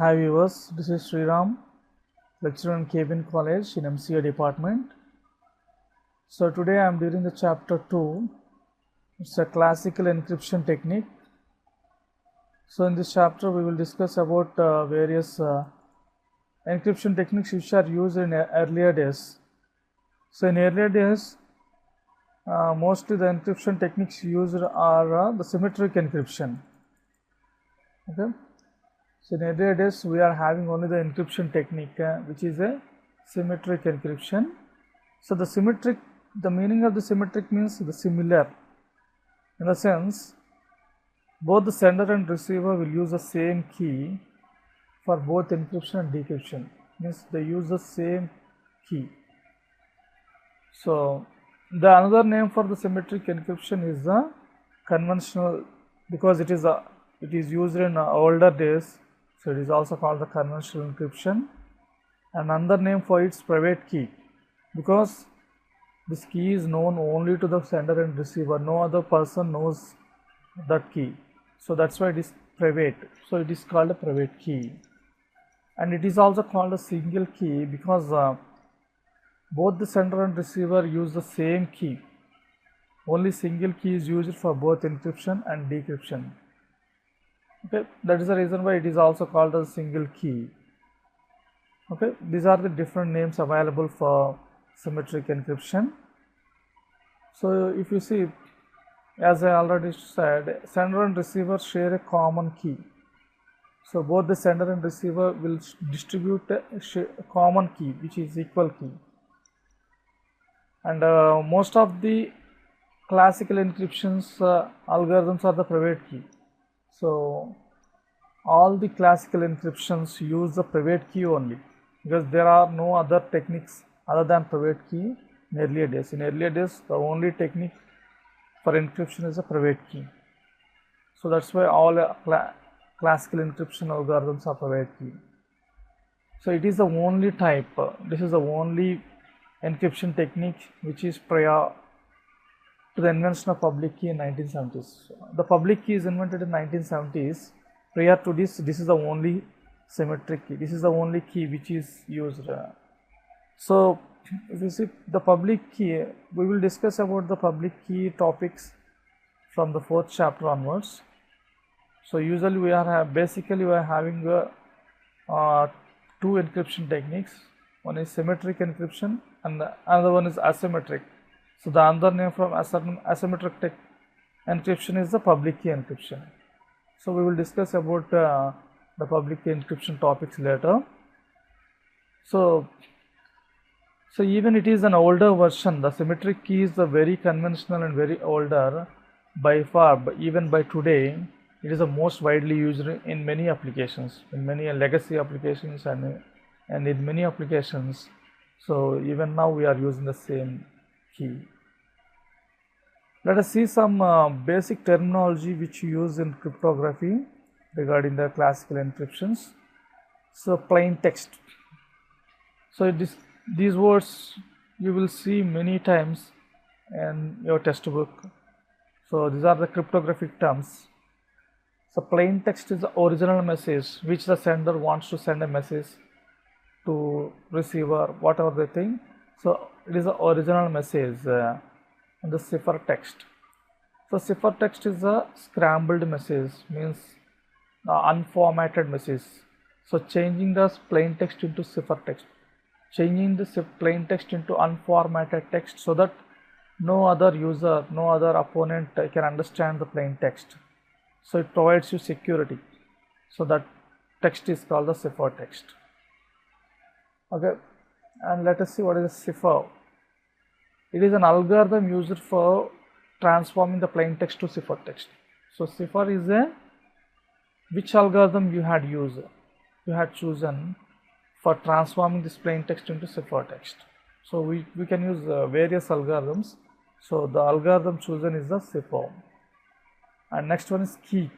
Hi viewers, this is Sriram, lecturer in Cabin College in MCA department. So today I am doing the chapter 2. It's a classical encryption technique. So in this chapter we will discuss about various encryption techniques which are used in earlier days. So in earlier days, mostly the encryption techniques used are the symmetric encryption. Okay. So in earlier days we are having only the encryption technique which is a symmetric encryption. So the meaning of the symmetric means the similar, in the sense both the sender and receiver will use the same key for both encryption and decryption, means they use the same key. So the another name for the symmetric encryption is the conventional, because it is used in older days. So it is also called the conventional encryption. And another name for its private key, because this key is known only to the sender and receiver. No other person knows that key. So that's why it is private. So it is called a private key. And it is also called a single key because both the sender and receiver use the same key. Only single key is used for both encryption and decryption. Okay, that is the reason why it is also called a single key. Okay, these are the different names available for symmetric encryption. So if you see, as I already said, sender and receiver share a common key. So both the sender and receiver will distribute a common key which is equal key. And most of the classical encryptions algorithms are the private key. So all the classical encryptions use the private key only, because there are no other techniques other than private key in earlier days. In earlier days, the only technique for encryption is a private key. So that's why all classical encryption algorithms are private key. So it is the only type, this is the only encryption technique which is prior to the invention of public key in 1970s. So the public key is invented in 1970s. Prior to this is the only symmetric key. This is the only key which is used. So if you see the public key, we will discuss about the public key topics from the 4th chapter onwards. So usually we are having two encryption techniques. One is symmetric encryption and the another one is asymmetric. So the other name from asymmetric encryption is the public key encryption. So we will discuss about the public key encryption topics later. So even it is an older version. The symmetric key is the very conventional and very older by far, but even by today it is the most widely used in many applications, in many legacy applications and in many applications. So even now we are using the same key. Let us see some basic terminology which you use in cryptography regarding the classical encryptions. So plain text. So these words you will see many times in your textbook. So these are the cryptographic terms. So plain text is the original message which the sender wants to send a message to receiver, whatever they think. So it is the original message in the cipher text. So cipher text is a scrambled message, means unformatted message. So changing the plain text into cipher text, changing the plain text into unformatted text so that no other user, no other opponent can understand the plain text. So it provides you security. So that text is called the cipher text. Okay, and let us see what is a cipher. It is an algorithm used for transforming the plain text to cipher text. So cipher is which algorithm you had chosen for transforming this plain text into cipher text. So we can use various algorithms. So the algorithm chosen is the cipher. And next one is key.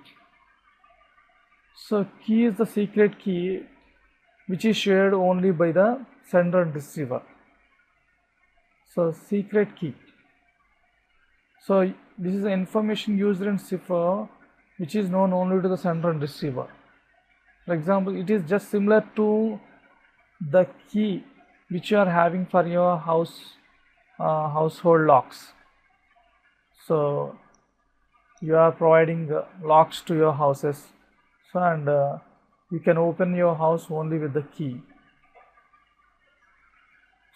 So key is the secret key which is shared only by the sender and receiver. So secret key. So this is the information used in cipher which is known only to the sender and receiver. For example, it is just similar to the key which you are having for your household locks. So you are providing locks to your houses, so and you can open your house only with the key.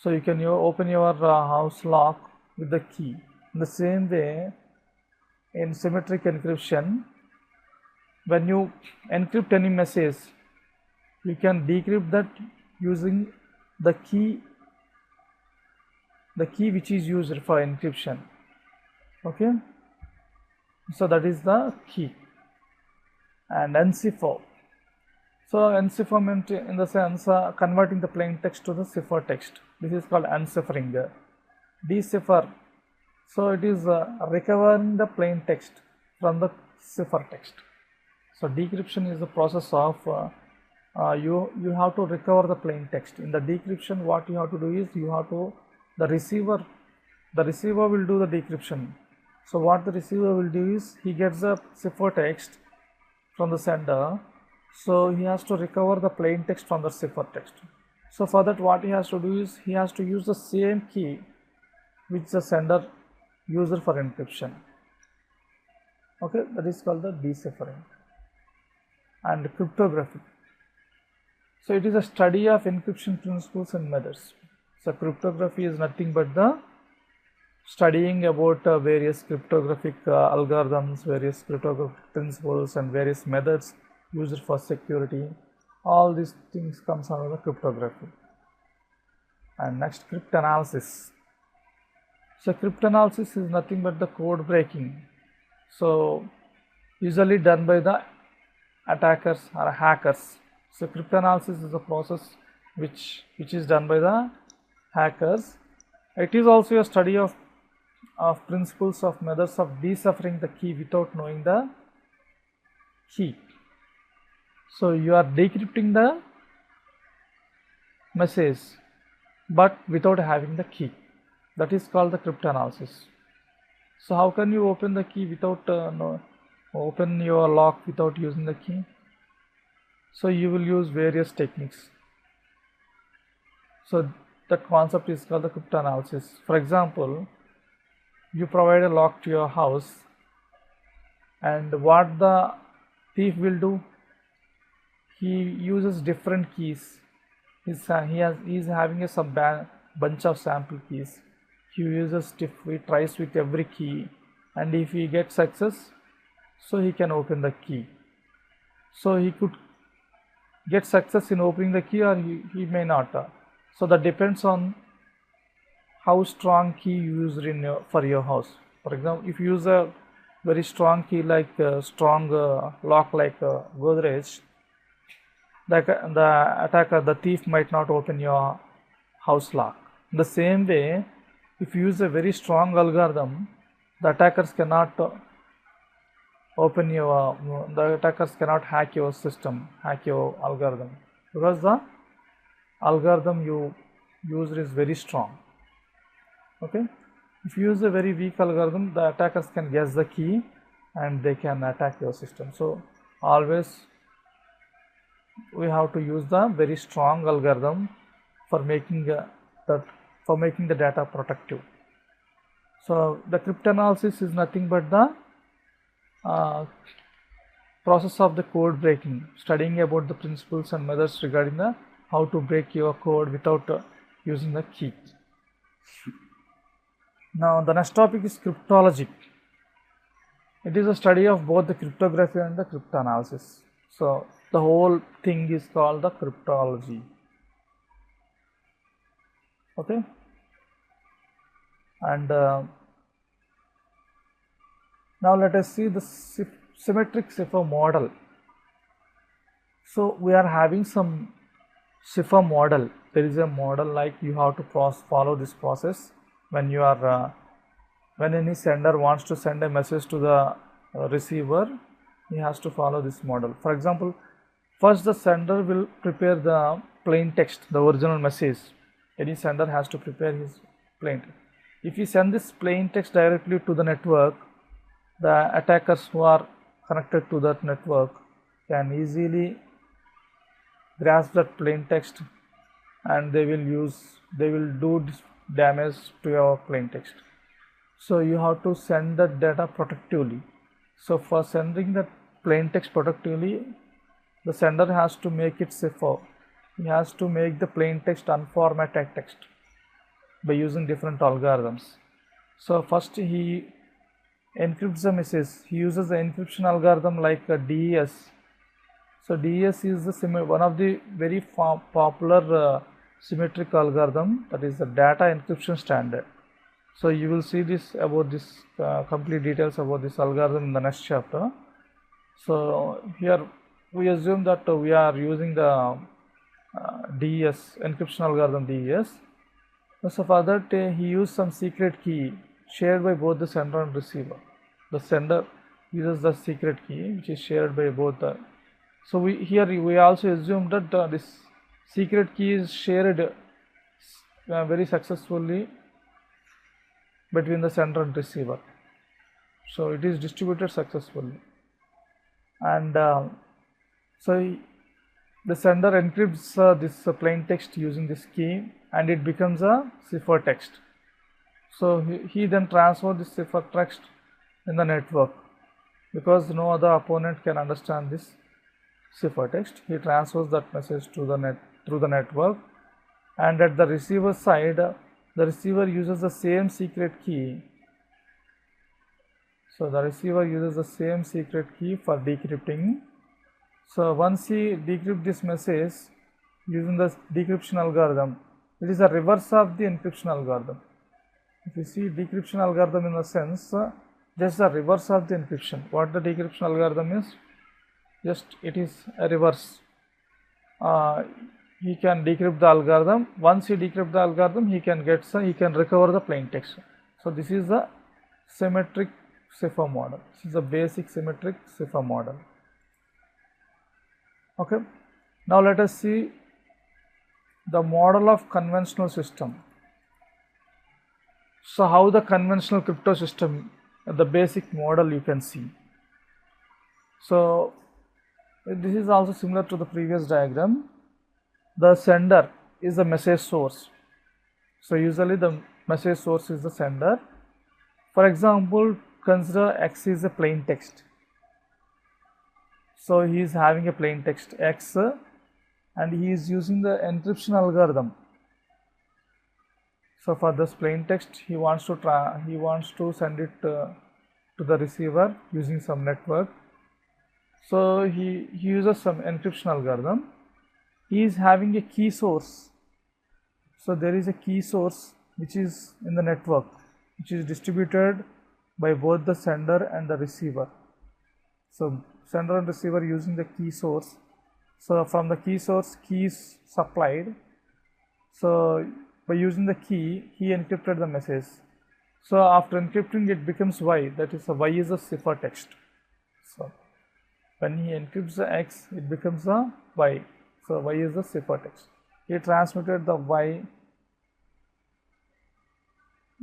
So you can open your house lock with the key. In the same way, in symmetric encryption, when you encrypt any message, you can decrypt that using the key which is used for encryption. Okay, so that is the key. And encipher. So encipher meant in the sense converting the plain text to the cipher text. This is called enciphering. Decipher. So it is recovering the plain text from the cipher text. So decryption is the process of you have to recover the plain text. In the decryption, what you have to do is the receiver will do the decryption. So what the receiver will do is he gets the cipher text from the sender, so he has to recover the plain text from the cipher text. So for that, what he has to do is he has to use the same key which the sender uses for encryption. Okay, that is called the deciphering. And cryptography. So it is a study of encryption principles and methods. So cryptography is nothing but the studying about various cryptographic algorithms, various cryptographic principles and various methods used for security. All these things comes under the cryptography. And next, cryptanalysis. So cryptanalysis is nothing but the code breaking. So usually done by the attackers or hackers. So cryptanalysis is a process which is done by the hackers. It is also a study of principles of methods of deciphering the key without knowing the key. So you are decrypting the message but without having the key. That is called the cryptanalysis. So how can you open the key without open your lock without using the key? So you will use various techniques. So that concept is called the cryptanalysis. For example, you provide a lock to your house, and what the thief will do, he uses different keys. He's having a bunch of sample keys. He tries with every key, and if he gets success, so he can open the key. So he could get success in opening the key, or he may not. So that depends on how strong key you use for your house. For example, if you use a very strong key like strong lock like Godrej, the thief might not open your house lock. In the same way, if you use a very strong algorithm, the attackers cannot hack your system, hack your algorithm, because the algorithm you use is very strong. Okay, if you use a very weak algorithm, the attackers can guess the key and they can attack your system. So always we have to use the very strong algorithm for making the data protective. So the cryptanalysis is nothing but the process of the code breaking, studying about the principles and methods regarding how to break your code without using the key. Now the next topic is cryptology. It is a study of both the cryptography and the cryptanalysis. So the whole thing is called the cryptology. Okay, and now let us see the symmetric cipher model. So we are having some cipher model. There is a model like you have to follow this process when you are when any sender wants to send a message to the receiver. He has to follow this model. For example, first the sender will prepare the plain text, the original message. Any sender has to prepare his plain text. If you send this plain text directly to the network, the attackers who are connected to that network can easily grasp that plain text, and they will do damage to your plain text. So you have to send that data protectively. So for sending that plain text protectively, the sender has to make it safer. He has to make the plain text unformatted text by using different algorithms. So first he encrypts the message. He uses the encryption algorithm like a DES. So DES is one of the very popular symmetric algorithm, that is the data encryption standard. So you will see this about this complete details about this algorithm in the next chapter. So here we assume that we are using the DES encryption algorithm DES. So for that he used some secret key shared by both the sender and receiver. The sender uses the secret key which is shared by both the. So we also assume that this secret key is shared very successfully between the sender and receiver. So it is distributed successfully, and so the sender encrypts this plain text using this key, and it becomes a ciphertext. So he then transfers this ciphertext in the network, because no other opponent can understand this ciphertext. He transfers that message to the through the network, and at the receiver side, the receiver uses the same secret key. So the receiver uses the same secret key for decrypting. So once he decrypts this message using the decryption algorithm, it is a reverse of the encryption algorithm. If you see decryption algorithm in the sense, just the reverse of the encryption. What the decryption algorithm is, just it is a reverse. He can decrypt the algorithm. Once he decrypts the algorithm, he can recover the plain text. So this is the symmetric cipher model. This is the basic symmetric cipher model. Okay. Now let us see the model of conventional system. So how the conventional crypto system, the basic model you can see. So this is also similar to the previous diagram. The sender is the message source. So usually the message source is the sender. For example, consider X is a plain text. So he is having a plain text X, and he is using the encryption algorithm. So for this plain text, he wants to send it to the receiver using some network. So he uses some encryption algorithm. He is having a key source. So there is a key source which is in the network, which is distributed by both the sender and the receiver. So sender and receiver using the key source. So from the key source, key is supplied. So by using the key, he encrypted the message. So after encrypting, it becomes Y. That is, Y is a ciphertext. So when he encrypts the X, it becomes a Y. So Y is the ciphertext. He transmitted the Y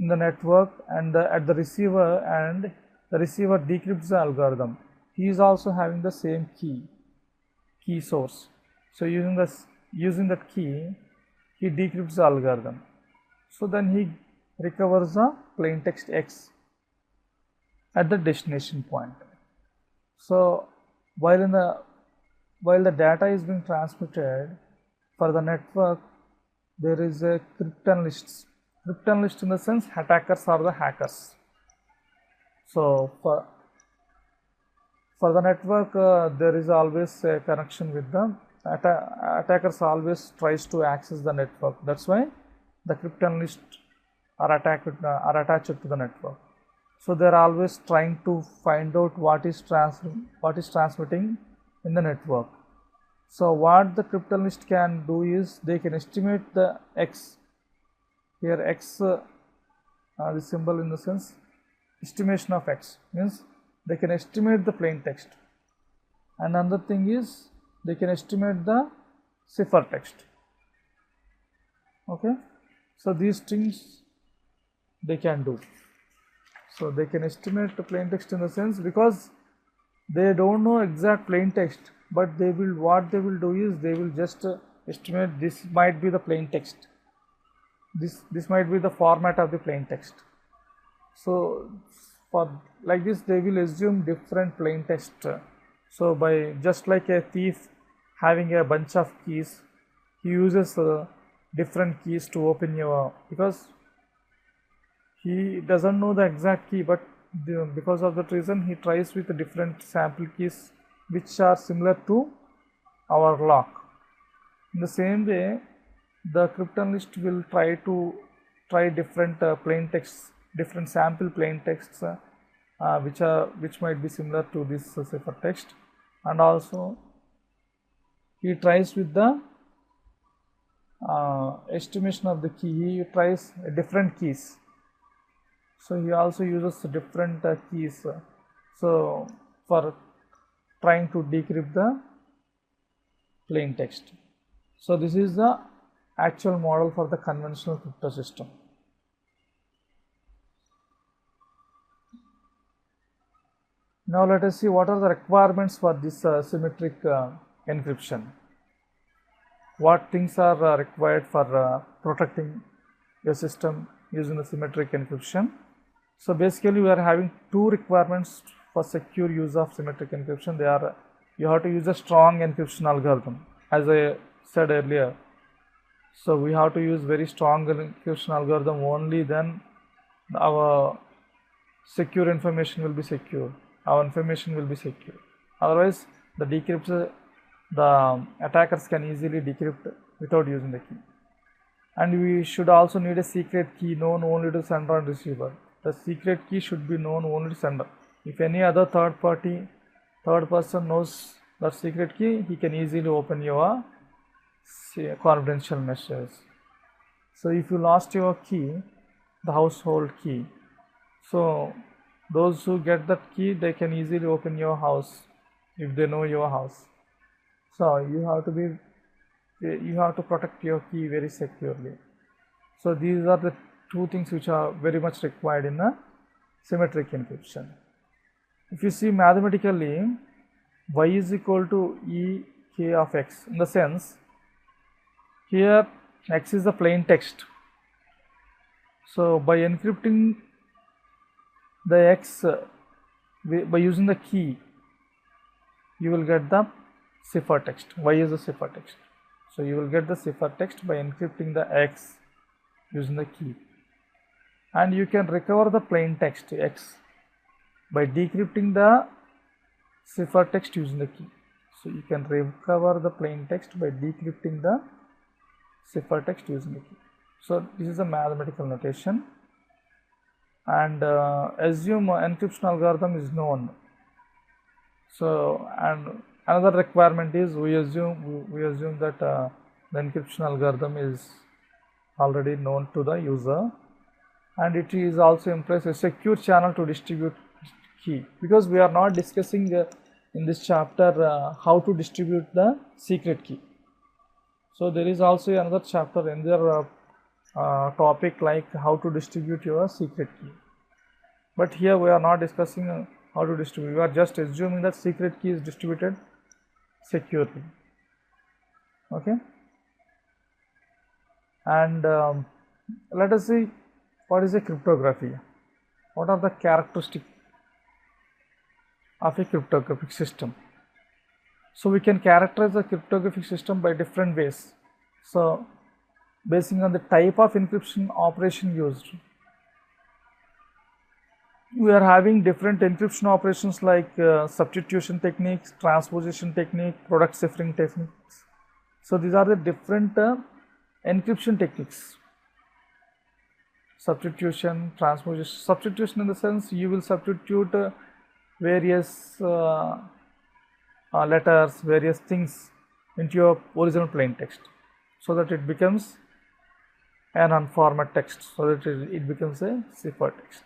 in the network and at the receiver, and the receiver decrypts the algorithm. He is also having the same key source. So using that key, he decrypts the algorithm. So then he recovers the plain text X at the destination point. So while the data is being transmitted for the network, there is a crypton list. Crypton list in the sense attackers are the hackers. So for the network, there is always a connection with them. Attackers always tries to access the network. That's why the crypton list are attached to the network. So they are always trying to find out what is transmitting in the network. So what the crypton list can do is they can estimate the X. Here X, the symbol in the sense estimation of X means they can estimate the plain text. And another thing is they can estimate the ciphertext. Okay. So these things they can do. So they can estimate the plain text in the sense, because they don't know exact plain text, but what they will do is they will just estimate this might be the plain text. This might be the format of the plain text. So for like this they will assume different plain text. So by just like a thief having a bunch of keys, he uses different keys to open your, because he doesn't know the exact key, but because of that reason he tries with different sample keys which are similar to our lock. In the same way, the cryptanalyst will try different plain texts, different sample plain texts which might be similar to this ciphertext, and also he tries with the estimation of the key. He tries different keys, so he also uses different keys so for trying to decrypt the plain text. So this is the actual model for the conventional crypto system. Now let us see what are the requirements for this symmetric encryption. What things are required for protecting your system using the symmetric encryption. So basically we are having two requirements for secure use of symmetric encryption. They are, you have to use a strong encryption algorithm, as I said earlier. So we have to use very strong encryption algorithm, only then our secure information will be secure. Our information will be secure. Otherwise, the attackers can easily decrypt without using the key. And we should also need a secret key known only to sender and receiver. The secret key should be known only to sender. If any other third person knows that secret key, he can easily open your confidential messages. So if you lost your key, the household key, so those who get that key, they can easily open your house if they know your house. So you have to protect your key very securely. So these are the two things which are very much required in a symmetric encryption. If you see mathematically, y is equal to e k of x, in the sense here x is the plain text. So by encrypting the x by using the key, you will get the ciphertext. Y is the ciphertext. So you will get the ciphertext by encrypting the x using the key, and you can recover the plain text x by decrypting the ciphertext using the key. So you can recover the plain text by decrypting the ciphertext using the key. So this is a mathematical notation, and assume encryption algorithm is known. So, and another requirement is we assume that the encryption algorithm is already known to the user, and it is also implies a secure channel to distribute key, because we are not discussing in this chapter how to distribute the secret key. So there is also another chapter in their topic like how to distribute your secret key, but here we are not discussing how to distribute. We are just assuming that secret key is distributed securely. Okay, and let us see what is a cryptography. What are the characteristics of a cryptographic system? So we can characterize the cryptographic system by different ways. So basing on the type of encryption operation used, we are having different encryption operations like substitution techniques, transposition technique, product ciphering techniques. So these are the different encryption techniques. Substitution, transposition. Substitution in the sense you will substitute various letters, various things into your original plain text, so that it becomes an unformatted text, so that it becomes a ciphertext.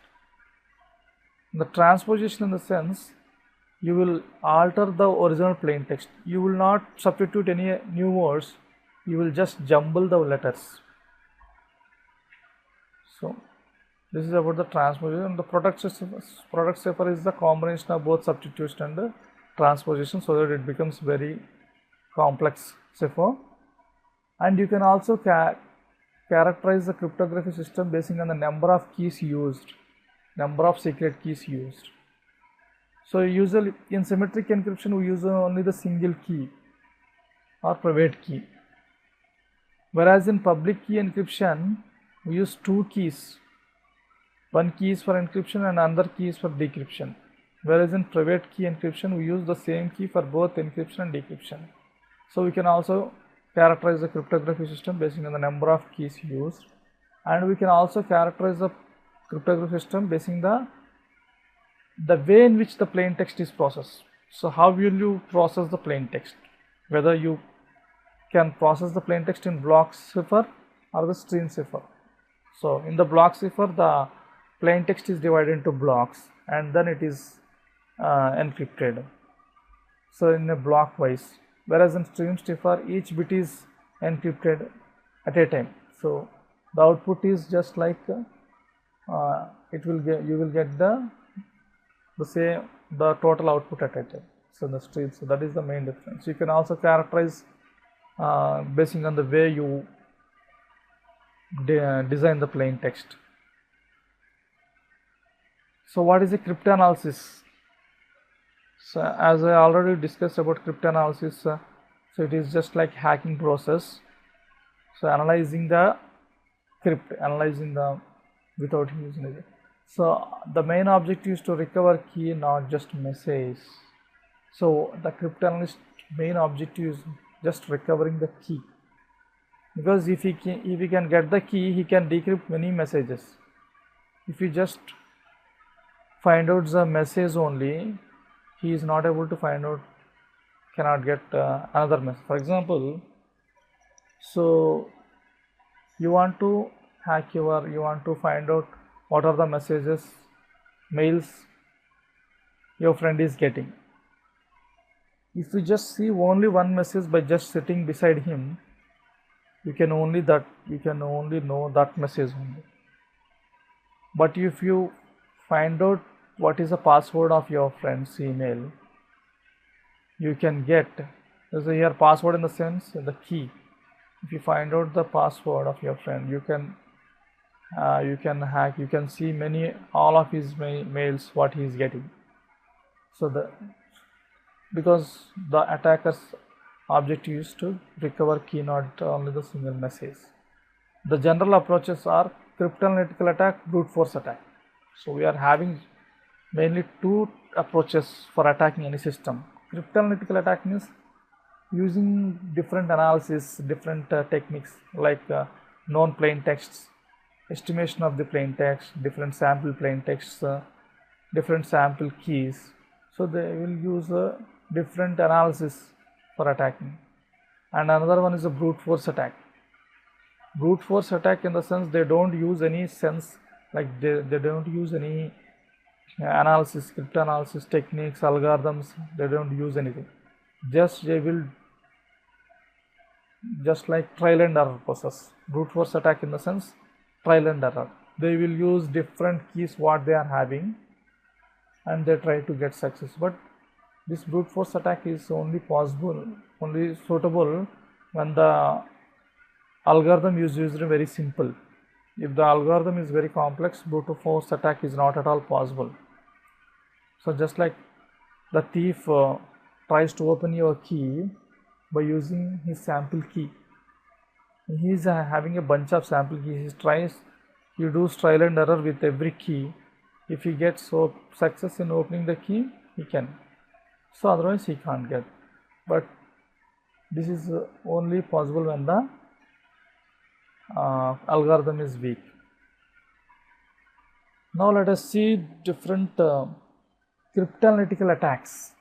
The transposition in the sense you will alter the original plain text. You will not substitute any new words, you will just jumble the letters. So this is about the transposition. The product cipher is the combination of both substitution and transposition so that it becomes very complex cipher. And you can also characterize the cryptography system basing on the number of keys used, number of secret keys used. So usually in symmetric encryption we use only the single key or private key, whereas in public key encryption we use two keys. One key is for encryption and another key is for decryption, whereas in private key encryption we use the same key for both encryption and decryption. So we can also characterize the cryptography system based on the number of keys used, and we can also characterize the cryptography system based on the way in which the plain text is processed. So how will you process the plain text? Whether you can process the plain text in block cipher or the string cipher. So in the block cipher, the plain text is divided into blocks and then it is encrypted. So in a block wise, whereas in string cipher each bit is encrypted at a time. So the output is just like you will get the total output at a time. So the string, so that is the main difference. You can also characterize basing on the way you design the plain text. So what is a cryptanalysis? So as I already discussed about cryptanalysis, so it is just like hacking process. So analyzing the crypt, without using it. So the main objective is to recover key, not just message. So the cryptanalyst main objective is just recovering the key, because if he can get the key, he can decrypt many messages. If he just find out the message only, he is not able to cannot get another message. For example, so you want to you want to find out what are the messages, mails your friend is getting. If you just see only one message by just sitting beside him, you can only know that message only. But if you find out what is the password of your friend's email, you can get here password in the sense the key. If you find out the password of your friend, you can hack, you can see all of his mails what he is getting. So because the attacker's objective is to recover key, not only the single message. The general approaches are cryptanalytical attack, brute force attack. So we are having mainly two approaches for attacking any system. Cryptanalytical attack means using different analysis, different techniques like known plain texts, estimation of the plain text, different sample plain texts, different sample keys. So they will use different analysis for attacking. And another one is a brute force attack. Brute force attack in the sense they don't use any sense, like they don't use any analysis, cryptanalysis techniques, algorithms, they don't use anything. They will just like trial and error process. Brute force attack in the sense trial and error. They will use different keys what they are having and they try to get success. But this brute force attack is only suitable when the algorithm is used very simple. If the algorithm is very complex, brute force attack is not at all possible. So just like the thief tries to open your key by using his sample key. He is having a bunch of sample keys. He does trial and error with every key. If he gets success in opening the key, he can. So otherwise he can't get. But this is only possible when the algorithm is weak. Now let us see different cryptanalytical attacks.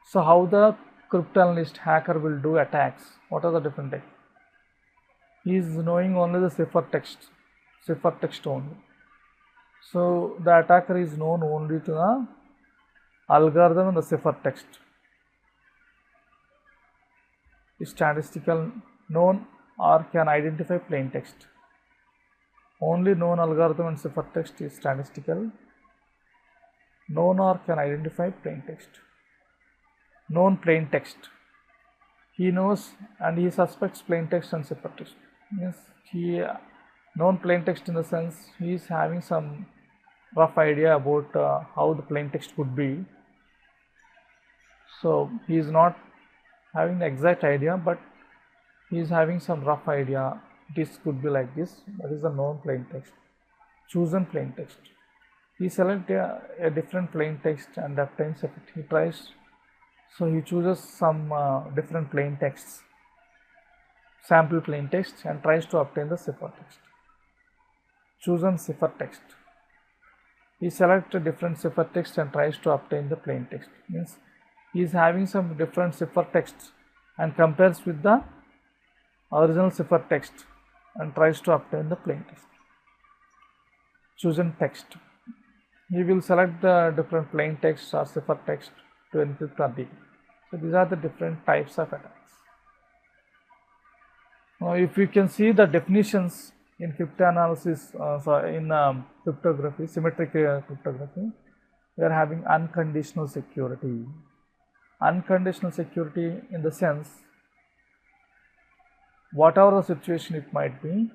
So how the cryptanalyst hacker will do attacks? What are the different types? He is knowing only the cipher text only. So the attacker is known only to the algorithm and the cipher text. Is statistical known or can identify plain text. Only known algorithm and cipher text is statistical. Known or can identify plain text. known plain text. He knows and he suspects plain text and ciphertext. Means he known plain text in the sense he is having some rough idea about how the plain text could be. So he is not having the exact idea, but he is having some rough idea. This could be like this. That is the known plain text. Chosen plain text. He selects a different plain text and obtains it. He tries. So he chooses some different plain texts, sample plain text, and tries to obtain the ciphertext. Chosen ciphertext. He selects a different ciphertext and tries to obtain the plain text. Means he is having some different ciphertexts and compares with the original ciphertext and tries to obtain the plain text. Chosen text. He will select the different plain text or ciphertext to encrypt or decrypt. So these are the different types of attacks. Now if you can see the definitions in cryptanalysis, cryptography, symmetric cryptography, we are having unconditional security. Unconditional security in the sense, whatever the situation it might be,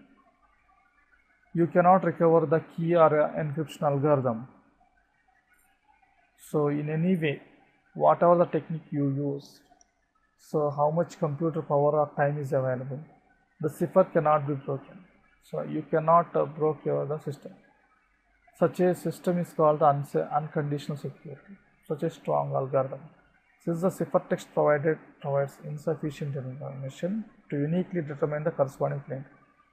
you cannot recover the key or encryption algorithm. So in any way, whatever the technique you use, so how much computer power or time is available, the cipher cannot be broken. So you cannot break the system. Such a system is called unconditional security, such a strong algorithm. Since the ciphertext provides insufficient information to uniquely determine the corresponding plain,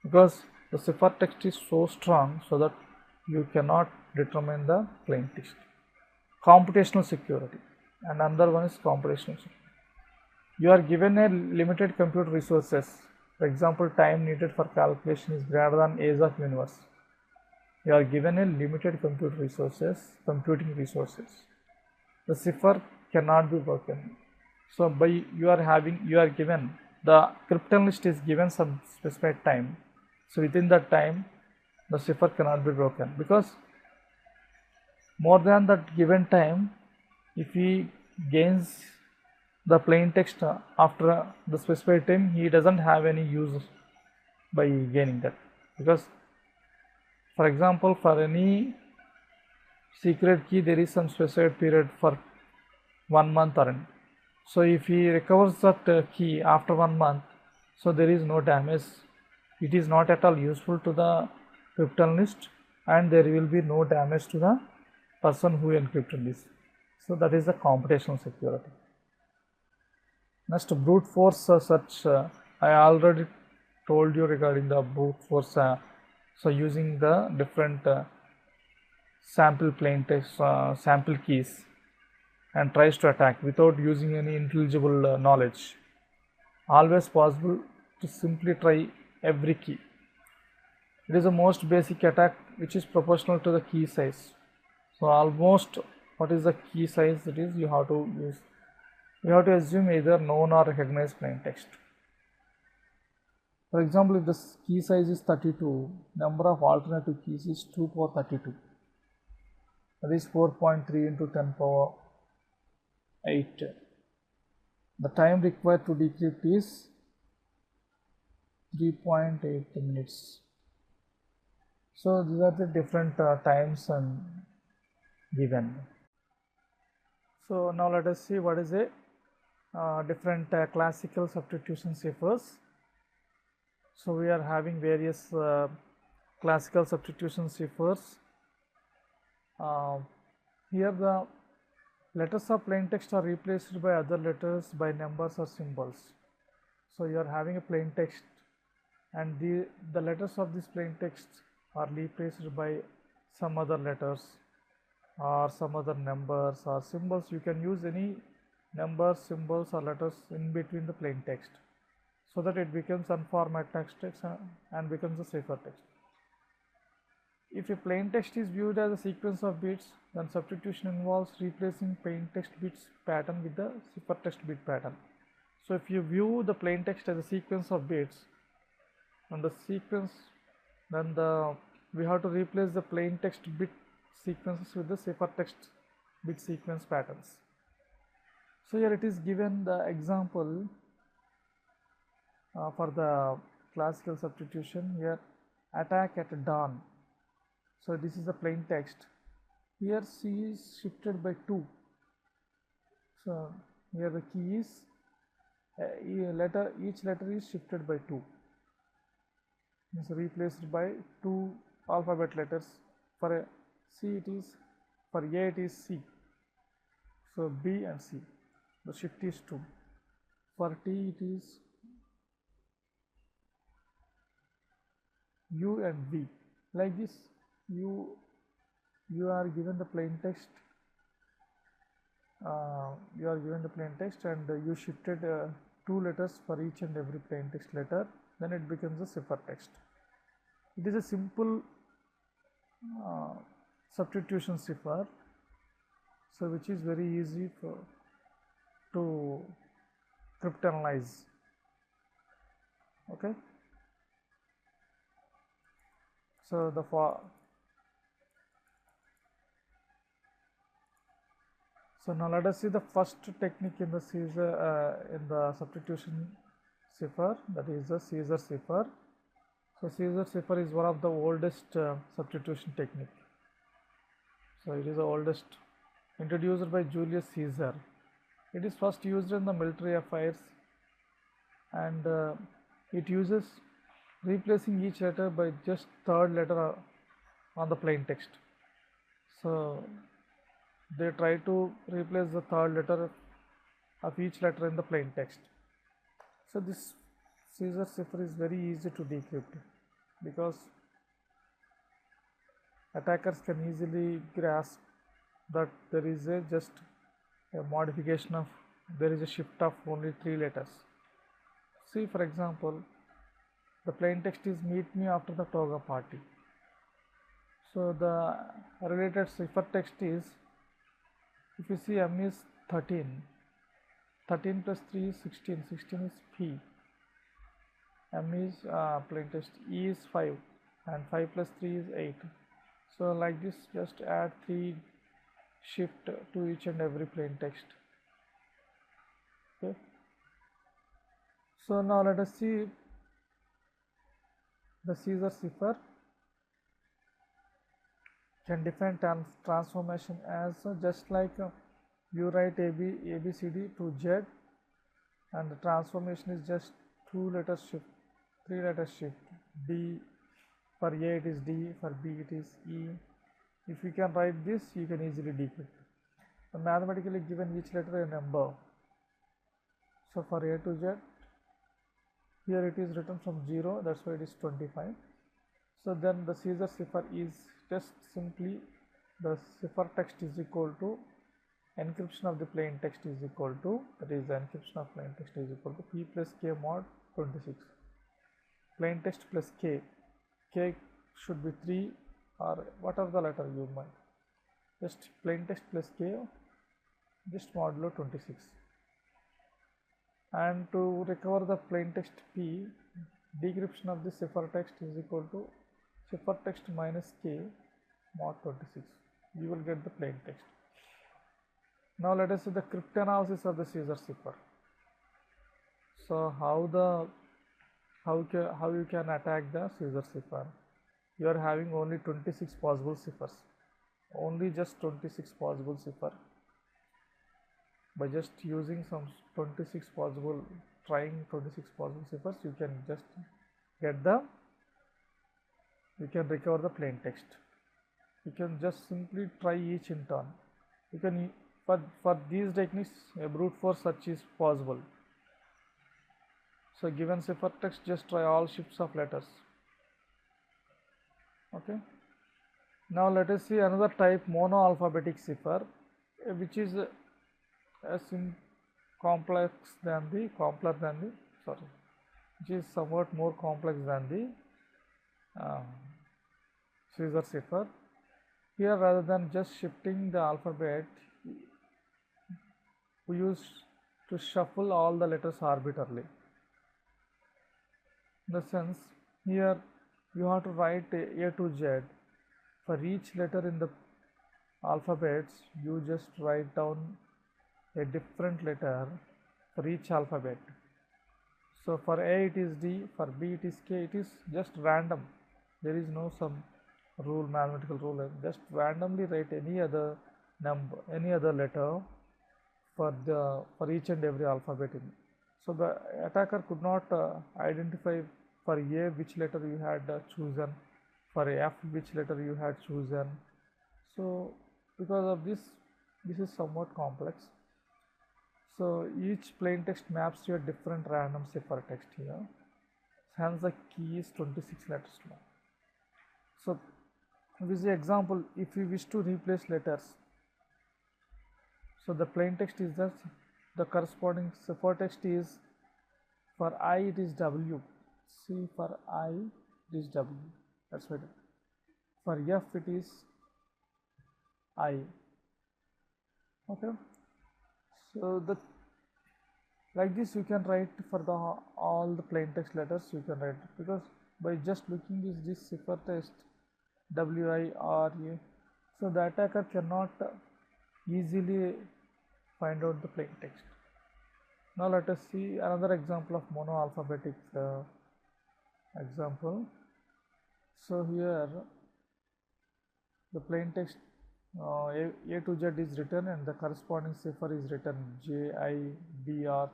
because the ciphertext is so strong so that you cannot determine the plain text. Computational security, and another one is computational security. You are given a limited computer resources. For example, time needed for calculation is greater than age of universe. You are given a limited computing resources. The cipher cannot be broken. So by you are given the cryptanalyst is given some specified time. So within that time, the cipher cannot be broken, because more than that given time, if he gains the plain text after the specified time, he doesn't have any use by gaining that. Because for example, for any secret key there is some specified period for 1 month or any. So if he recovers that key after 1 month, so there is no damage. It is not at all useful to the cryptanalyst, and there will be no damage to the person who encrypted this. So that is the computational security. Next, brute force search. I already told you regarding the brute force. So using the different sample plain text, sample keys, and tries to attack without using any intelligible knowledge. Always possible to simply try every key. It is the most basic attack which is proportional to the key size. So almost what is the key size it is, you have to assume either known or recognized plain text. For example, if the key size is 32, number of alternative keys is 2 power 32. That is 4.3 into 10 power 8. The time required to decrypt is 3.8 minutes. So these are the different times and given. So now let us see what is a different classical substitution ciphers. So we are having various classical substitution ciphers. Here the letters of plain text are replaced by other letters by numbers or symbols. So you are having a plain text, and the letters of this plain text are replaced by some other letters or some other numbers or symbols. You can use any numbers, symbols or letters in between the plain text, so that it becomes unformatted text and becomes a ciphertext. If a plain text is viewed as a sequence of bits, then substitution involves replacing plain text bits pattern with the ciphertext bit pattern. So if you view the plain text as a sequence of bits, and the sequence, then we have to replace the plain text bit sequences with the ciphertext bit sequence patterns. So here it is given the example for the classical substitution. Here, attack at dawn. So this is the plain text. Here C is shifted by 2. So here the key is each letter is shifted by 2. It's replaced by 2 alphabet letters. For C it is, for A it is C. So B and C. The shift is 2. For T it is U and V. Like this, you are given the plain text. You are given the plain text, and you shifted 2 letters for each and every plain text letter. Then it becomes a ciphertext. It is a simple substitution cipher, so which is very easy to cryptanalyze. Okay. So so now let us see the first technique in the substitution cipher, that is the Caesar cipher. So Caesar cipher is one of the oldest substitution technique. So it is the oldest, introduced by Julius Caesar. It is first used in the military affairs, and it uses replacing each letter by just third letter on the plain text. So they try to replace the third letter of each letter in the plain text. So this Caesar cipher is very easy to decrypt, because attackers can easily grasp that there is just a modification of, there is a shift of only 3 letters. See, for example, the plain text is meet me after the toga party. So the related ciphertext is, if you see, M is 13, 13 plus 3 is 16, 16 is P. M is plain text, E is 5, and 5 plus 3 is 8. So like this, just add 3 shift to each and every plain text. Okay. So now let us see the Caesar cipher can define transformation as just like you write ABCD to Z, and the transformation is just 2 letters shift, 3 letters shift. D, for A it is D, for B it is E. If you can write this, you can easily decrypt. So mathematically given each letter a number. So for A to Z, here it is written from 0, that's why it is 25. So then the Caesar cipher is just simply the ciphertext is equal to encryption of the plain text is equal to, that is the encryption of plain text is equal to P plus K mod 26. Plain text plus K, K should be 3 or whatever the letter you might, just plain text plus K, just modulo 26. And to recover the plain text P, decryption of the ciphertext is equal to ciphertext minus K mod 26. You will get the plain text. Now let us see the cryptanalysis of the Caesar cipher. So how you can attack the Caesar cipher? You are having only 26 possible ciphers, only just 26 possible cipher. By just using some 26 possible, trying 26 possible ciphers, you can just get you can recover the plain text. You can just simply try each in turn. You can, for these techniques, a brute force search is possible. So given ciphertext, just try all shifts of letters. Okay. Now let us see another type, monoalphabetic cipher, which is complex than the, which is somewhat more complex than the Caesar cipher. Here, rather than just shifting the alphabet, we use to shuffle all the letters arbitrarily. In the sense, here you have to write A to Z. For each letter in the alphabets, you just write down a different letter for each alphabet. So for A it is D, for B it is K. It is just random. There is no some rule, mathematical rule. Just randomly write any other number, any other letter for each and every alphabet in. So the attacker could not identify for A which letter you had chosen, for F which letter you had chosen. So because of this is somewhat complex. So each plain text maps to a different random ciphertext here. Hence the key is 26 letters long. So with the example, if you wish to replace letters, so the plain text is the corresponding ciphertext is, for I it is W. See, for I it is W. That's right. For F it is I. Okay. So like this you can write for all the plain text letters you can write, because by just looking is this ciphertext WIRA, so the attacker cannot easily find out the plain text. Now let us see another example of monoalphabetic example. So here the plain text A to Z is written and the corresponding cipher is written JIBR,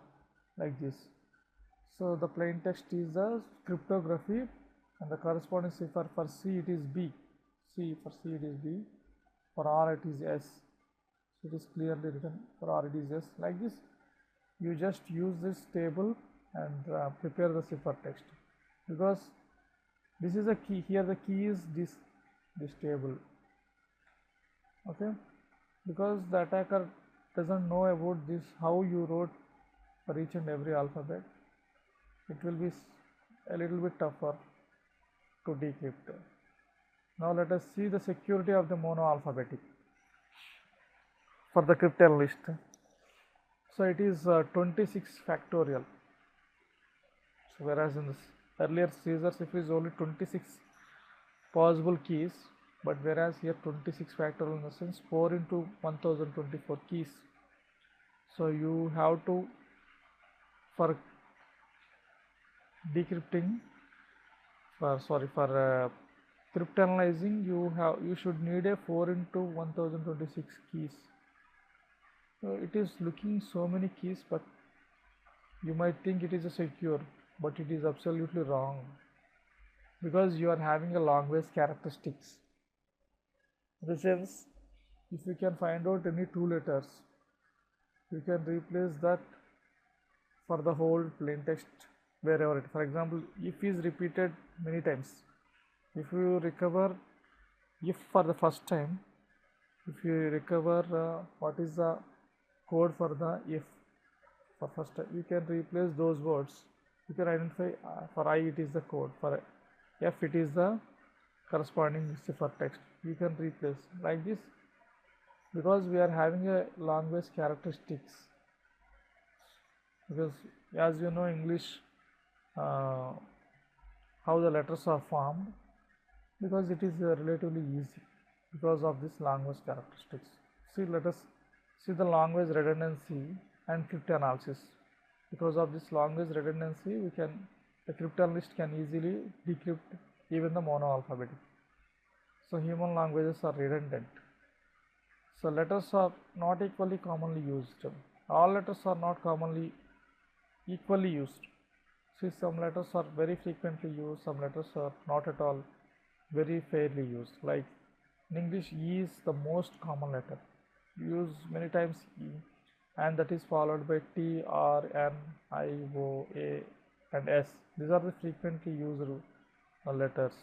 like this. So the plain text is the cryptography and the corresponding cipher for C it is B. For C it is B, for R it is S. So it is clearly written for R it is S. Like this you just use this table and prepare the ciphertext, because this is a key. Here the key is this table. Okay, because the attacker doesn't know about this, how you wrote for each and every alphabet, it will be a little bit tougher to decrypt. Now let us see the security of the monoalphabetic for the cryptanalyst. So it is 26 factorial. So whereas in this earlier Caesar's if is only 26 possible keys, but whereas here 26 factorial in the sense 4 into 1024 keys. So you have to, for decrypting, for cryptanalyzing, you should need a 4 into 1026 keys. So it is looking so many keys, but you might think it is a secure, but it is absolutely wrong, because you are having a long ways characteristics. In the sense, if you can find out any two letters, you can replace that for the whole plain text wherever it. For example, if is repeated many times, if you recover if for the first time, if you recover what is the code for the if for first time, you can replace those words. You can identify for I it is the code, for F it is the corresponding ciphertext. You can replace like this, because we are having a long ways characteristics. Because as you know English, how the letters are formed, because it is relatively easy because of this long ways characteristics. See, let us see the long ways redundancy and cryptanalysis. Because of this long ways redundancy, the cryptanalyst can easily decrypt even the monoalphabetic. So human languages are redundant. So letters are not equally commonly used. All letters are not commonly equally used. See, some letters are very frequently used, some letters are not at all very fairly used. Like in English, E is the most common letter, used many times E, and that is followed by T, R, N, I, O, A and S. These are the frequently used letters.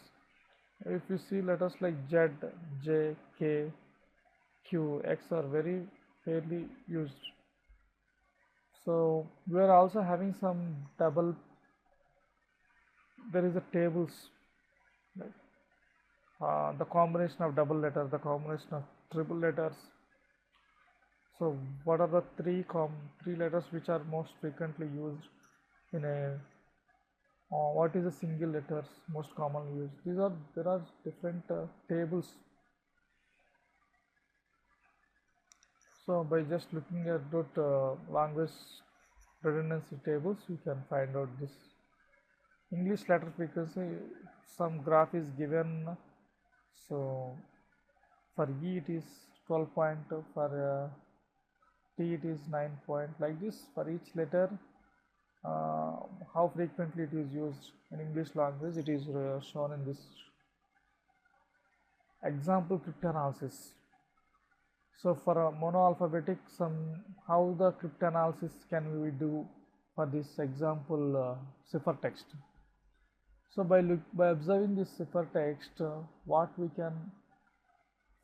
If you see letters like Z, J, K, Q, X are very fairly used. So we are also having some double, there is a tables, like the combination of double letters, the combination of triple letters. So what are the three letters which are most frequently used in a what is the single letters most commonly used? There are different tables. So by just looking at language redundancy tables, you can find out this English letter frequency. Some graph is given. So for E it is 12 point, for T it is 9 point, like this for each letter. How frequently it is used in English language, it is shown in this example cryptanalysis. So for a monoalphabetic, how the cryptanalysis can we do for this example ciphertext. So by observing this ciphertext, what we can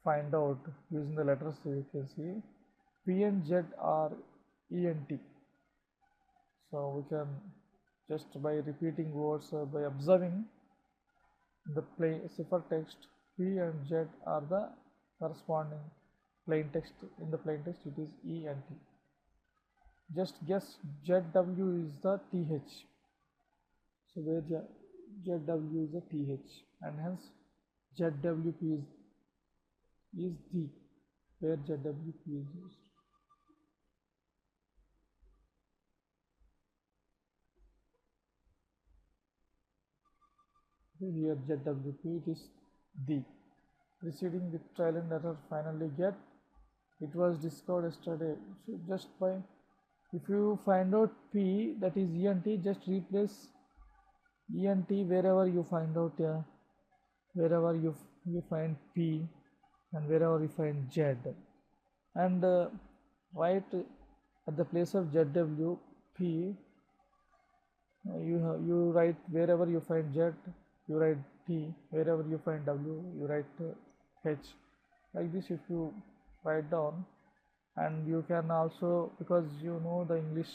find out using the letters, you can see P and Z are ENT. So we can just by repeating words, by observing the ciphertext, P and Z are the corresponding plain text. In the plain text it is E and T. Just guess ZW is the TH. So where ZW is the TH, and hence ZWP is D, where ZWP is used. Here ZWP, it is D. Preceding the silent letter finally get. It was discovered yesterday. So just by, if you find out P, that is ENT, just replace ENT wherever you find out, wherever you find P and wherever you find Z, and write at the place of ZW P. You write wherever you find Z, you write T, wherever you find W, you write H. Like this, if you write down, and you can also, because you know the English,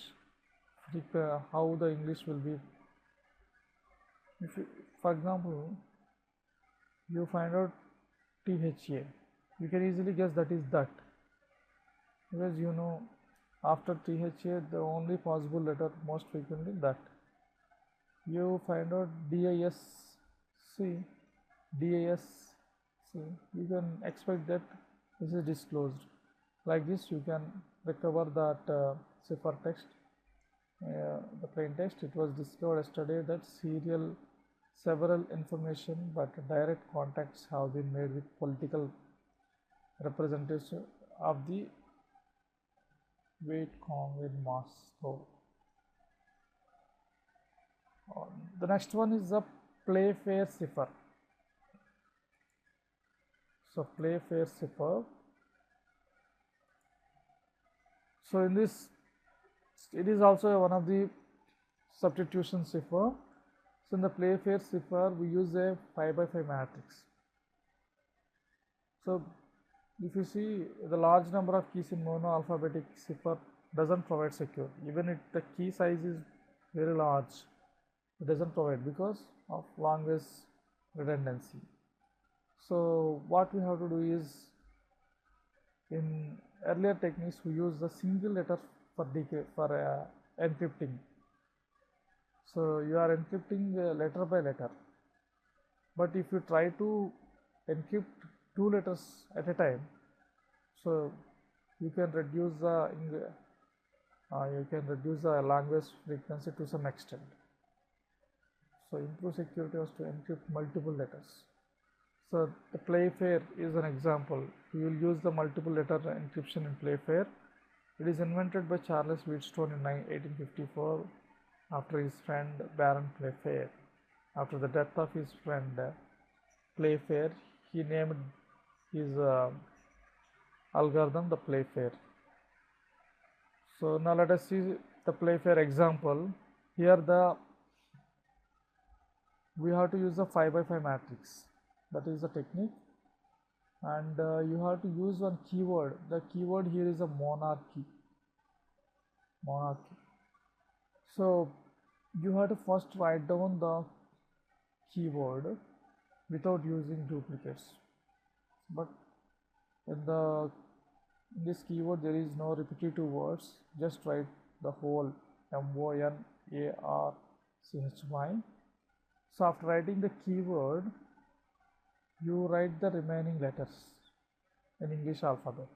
how the English will be. If you, for example, you find out THA, you can easily guess that is that, because you know after THA the only possible letter most frequently that. You find out DISC, you can expect that this is disclosed. Like this, you can recover that ciphertext, the plain text. It was discovered yesterday that several information but direct contacts have been made with political representation of the Vietcong in Moscow. The next one is the Playfair cipher. So Playfair cipher. So in this, it is also one of the substitution cipher. So in the Playfair cipher, we use a 5 by 5 matrix. So if you see, the large number of keys in monoalphabetic cipher doesn't provide secure. Even if the key size is very large, it doesn't provide because of language redundancy. So what we have to do is, in earlier techniques we use the single letter for encrypting. So you are encrypting letter by letter, but if you try to encrypt 2 letters at a time, so you can reduce the language frequency to some extent. So improve security was to encrypt multiple letters. So the Playfair is an example. We will use the multiple letter encryption in Playfair. It is invented by Charles Wheatstone in 1854 after his friend Baron Playfair. After the death of his friend Playfair, he named his algorithm the Playfair. So now let us see the Playfair example. Here we have to use the 5 by 5 matrix. That is the technique, and you have to use one keyword. The keyword here is a monarchy. So you have to first write down the keyword without using duplicates. But in this keyword there is no repetitive words. Just write the whole MONARCHY. So after writing the keyword, you write the remaining letters in English alphabet.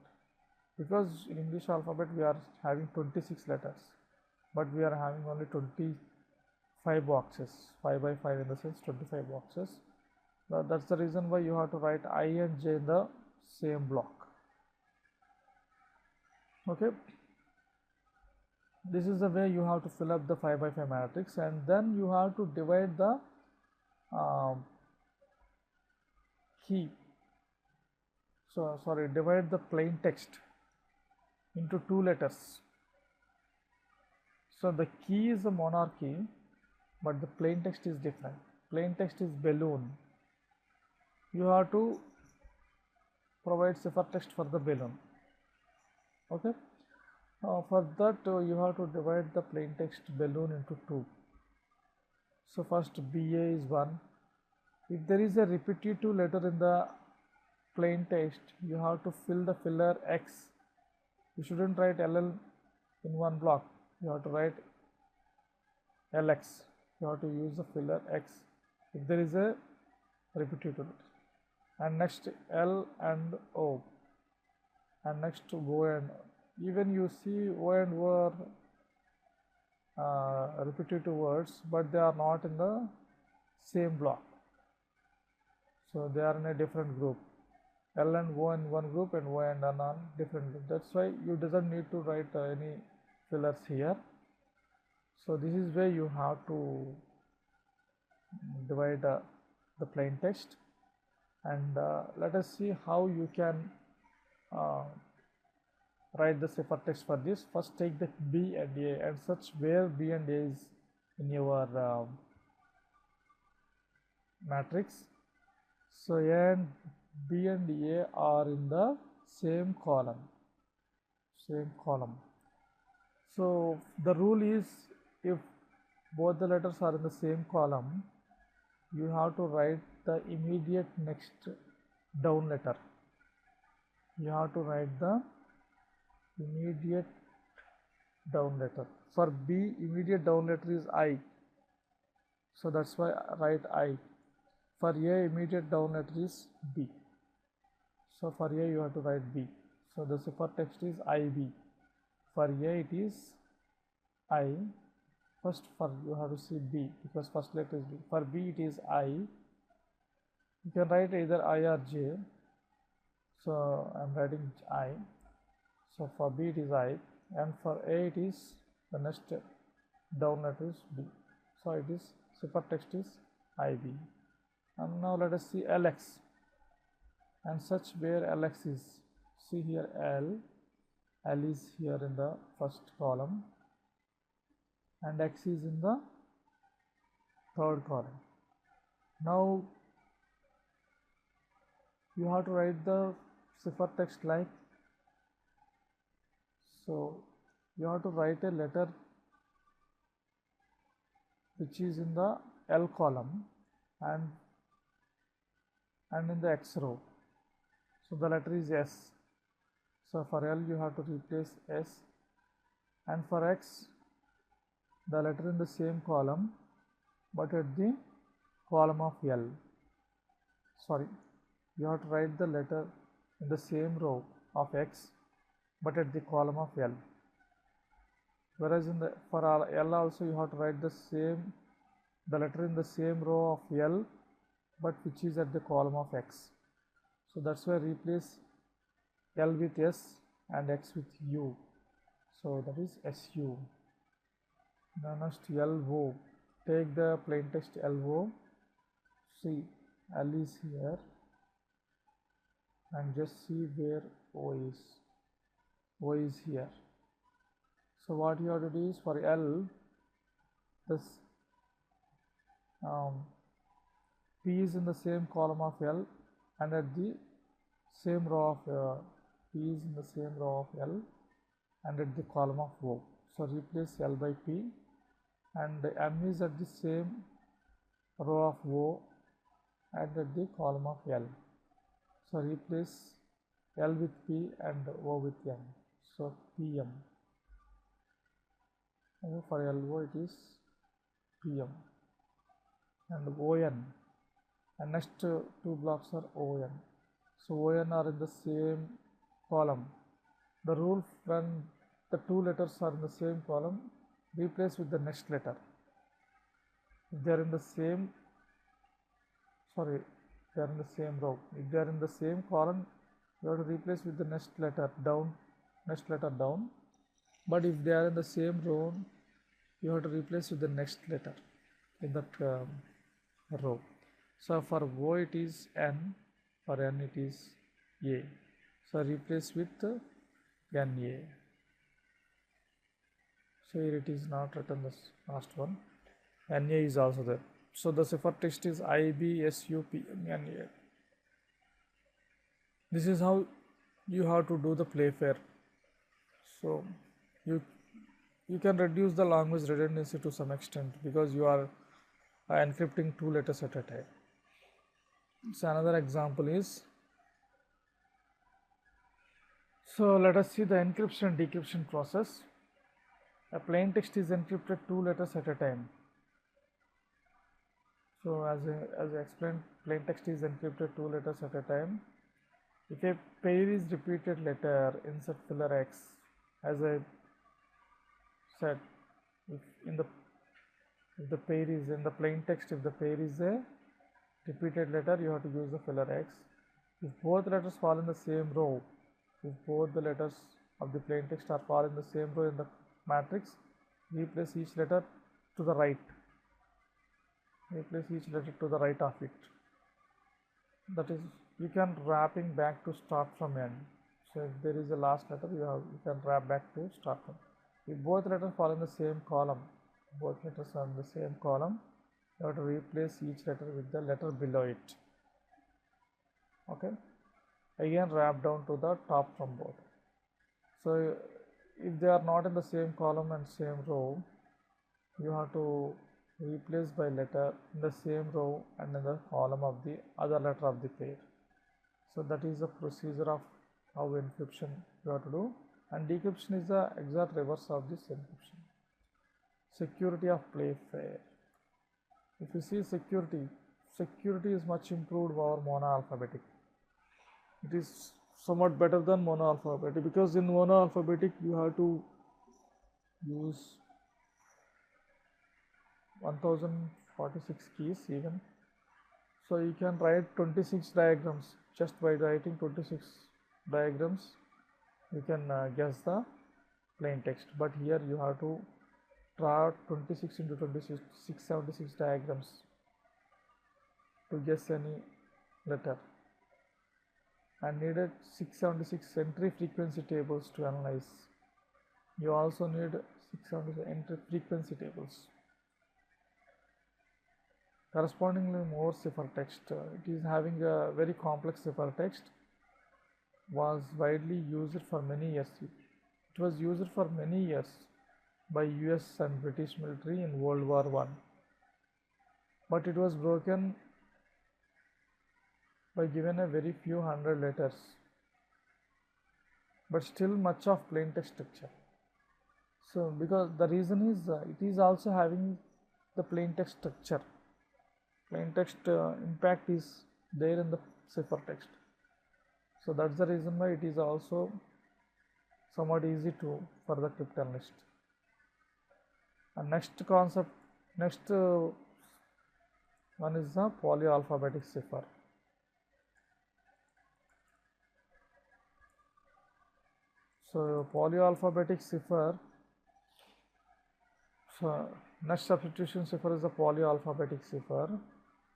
because in English alphabet we are having 26 letters, but we are having only 25 boxes, 5 by 5 in the sense 25 boxes. That's the reason why you have to write I and J in the same block. Okay, this is the way you have to fill up the 5 by 5 matrix, and then you have to divide the divide the plain text into 2 letters. So the key is a monarchy, but the plain text is different. Plain text is balloon. You have to provide ciphertext for the balloon. Okay, for that you have to divide the plain text balloon into 2. So first BA is 1. If there is a repetitive letter in the plain text, you have to fill the filler X. You shouldn't write LL in one block. You have to write LX. You have to use the filler X if there is a repetitive letter. And next L and O. And next O and O. Even you see O and O are repetitive words, but they are not in the same block. So they are in a different group. L and O in one group and O and N on different group. That's why you doesn't need to write any fillers here. So this is where you have to divide the plain text, and let us see how you can write the ciphertext for this. First take the B and A and search where B and A is in your matrix. So A and B and A are in the same column. So the rule is, if both the letters are in the same column, you have to write the immediate next down letter. You have to write the immediate down letter. For B, immediate down letter is I. So that's why I write I. For A, immediate down letter is B. So for A, you have to write B. So the ciphertext is IB. For A, it is I. First, you have to see B, because first letter is B. For B, it is I. You can write either I or J. So I am writing I. So for B, it is I. And for A, it is the next down letter is B. So it is ciphertext is IB. And now let us see LX and search where LX is. See here L is here in the first column and X is in the third column. Now you have to write the ciphertext like so. You have to write a letter which is in the L column and in the X row. So the letter is S. So for L you have to replace S, and for X the letter in the same column but at the column of L. You have to write the letter in the same row of X but at the column of L. Whereas for L also you have to write the letter in the same row of L but which is at the column of X. So that's why replace L with S and X with U. So that is SU. Now next LO. Take the plain text LO. See L is here and just see where O is. O is here. So what you have to do is for L, this P is in the same column of L and at the same row of P is in the same row of L and at the column of O. So replace L by P, and M is at the same row of O and at the column of L. So replace L with P and O with M. So PM. And for LO it is PM and ON, and next two blocks are ON. So ON are in the same column The rule: when the two letters are in the same column, replace with the next letter. If they are in the same they are in the same row. If they are in the same column, you have to replace with the next letter down. But if they are in the same row, you have to replace with the next letter in that row. So for O it is N, for N it is A. So replace with NA. So here it is not written, this last one. NA is also there. So the cipher text is IBSUPNA. This is how you have to do the playfair. So you can reduce the language redundancy to some extent because you are encrypting two letters at a time. So another example is, so let us see the encryption and decryption process. A plain text is encrypted two letters at a time. So as I explained, plain text is encrypted two letters at a time. If a pair is repeated letter, insert filler X. As I said, if the pair is in the plain text, if the pair is a repeated letter, you have to use the filler X. If both letters fall in the same row, if both the letters of the plain text are fall in the same row in the matrix, replace each letter to the right. Replace each letter to the right of it. That is, you can wrapping back to start from end. So if there is a last letter, you can wrap back to start from. If both letters fall in the same column, you have to replace each letter with the letter below it. Okay. Again, wrap down to the top from both. So if they are not in the same column and same row, you have to replace by letter in the same row and in the column of the other letter of the pair. So that is the procedure of how encryption you have to do, and decryption is the exact reverse of this encryption. Security of playfair. If you see security is much improved over monoalphabetic. It is somewhat better than monoalphabetic because in monoalphabetic you have to use 1046 keys even. So you can write 26 diagrams. Just by writing 26 diagrams, you can guess the plain text. But here you have to draw 26 into 26, 676 diagrams to guess any letter, and needed 676 entry frequency tables to analyze. You also need 676 entry frequency tables. Correspondingly, more ciphertext. It is having a very complex ciphertext. Was widely used for many years. It was used for many years by US and British military in World War I. But it was broken by given a very few hundred letters. But still much of plain text structure. So because the reason is it is also having the plain text structure. Plain text impact is there in the ciphertext. So that's the reason why it is also somewhat easy for the cryptanalyst. And next one is the polyalphabetic cipher. So polyalphabetic cipher. So next substitution cipher is the polyalphabetic cipher.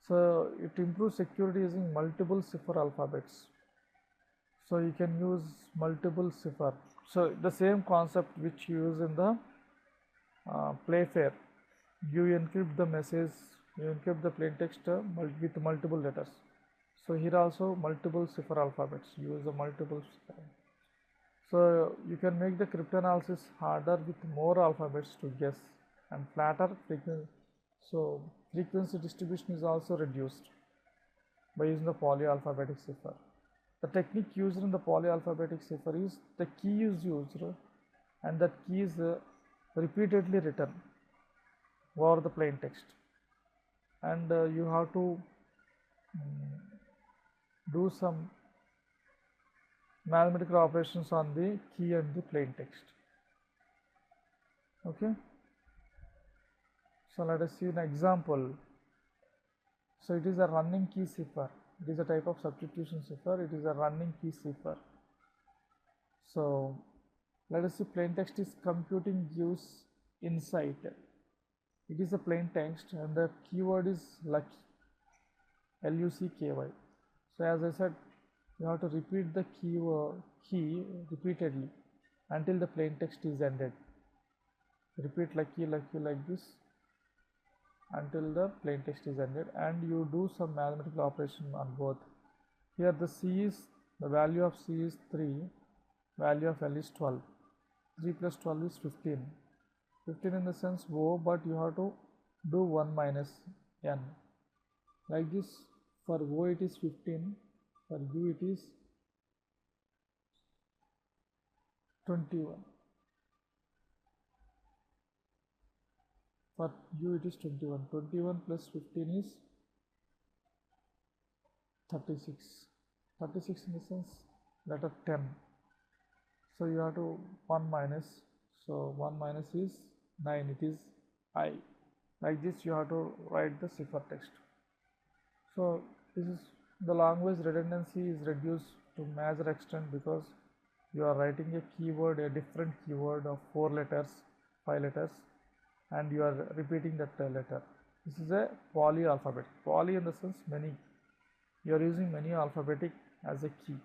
So it improves security using multiple cipher alphabets. So you can use multiple cipher. So the same concept which you use in the playfair. You encrypt the message, you encrypt the plain text with multiple letters. So here also multiple cipher alphabets. Use the multiple cipher. So you can make the cryptanalysis harder with more alphabets to guess, and flatter frequency. So frequency distribution is also reduced by using the polyalphabetic cipher. The technique used in the polyalphabetic cipher is the key is used and that key is repeatedly written over the plain text, and you have to do some mathematical operations on the key and the plain text. Okay, so let us see an example. So it is a running key cipher. It is a type of substitution cipher. It is a running key cipher. So let us see, plain text is computing gives insight. It is a plain text and the keyword is lucky, L-U-C-K-Y. So as I said, you have to repeat the key repeatedly until the plain text is ended. Repeat lucky, lucky like this until the plain text is ended, and you do some mathematical operation on both. Here the value of C is 3, value of L is 12. 3 plus 12 is 15. 15 in the sense O, but you have to do 1 minus n. Like this, for O it is 15, for U it is 21. For U it is 21. 21 plus 15 is 36. 36 in the sense letter 10. So you have to 1 minus. So 1 minus is 9. It is I. Like this you have to write the cipher text. So this is the language redundancy is reduced to major extent because you are writing a keyword, a different keyword of 4 letters, 5 letters, and you are repeating that letter. This is a poly alphabet. Poly in the sense many. You are using many alphabetic as a key.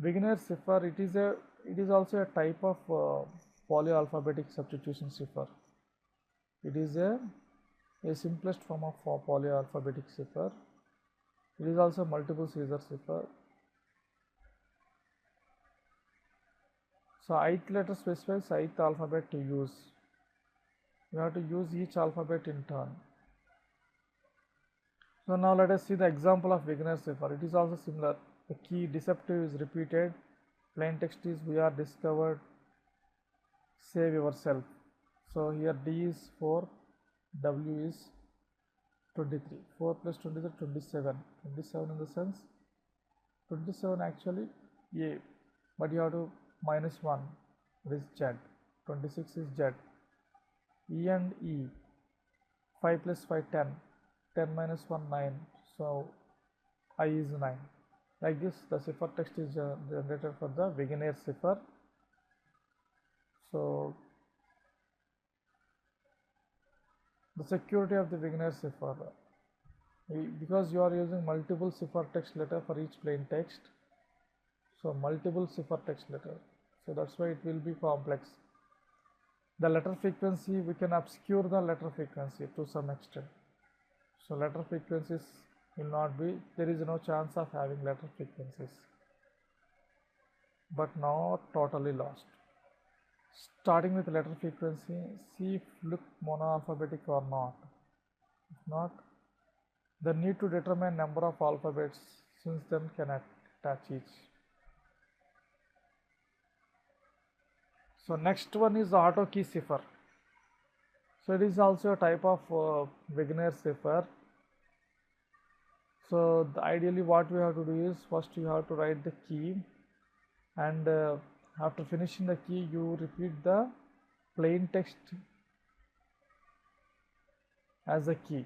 Beginner cipher, it is also a type of polyalphabetic substitution cipher. It is a simplest form of polyalphabetic cipher. It is also multiple Caesar cipher. So ith letter specifies ith alphabet to use. You have to use each alphabet in turn. So now let us see the example of beginner cipher. It is also similar. The key deceptive is repeated. Plain text is we are discovered. Save yourself. So here D is 4, W is 23. 4 plus 23 27. 27 in the sense 27 actually A, but you have to minus 1. It is Z. 26 is Z. E and E. 5 plus 5 10. 10 minus 1 9. So I is 9. Like this the cipher text is generated for the beginner cipher. So the security of the beginner cipher, because you are using multiple cipher text letter for each plain text, so multiple cipher text letter, so that's why it will be complex. The letter frequency, we can obscure the letter frequency to some extent. So letter frequencies will not be, there is no chance of having letter frequencies, but not totally lost. Starting with letter frequency, see if look monoalphabetic or not. If not, the need to determine number of alphabets, since then can attach each. So next one is auto key cipher. So it is also a type of beginner cipher. So ideally what we have to do is, first you have to write the key, and after finishing the key you repeat the plain text as a key.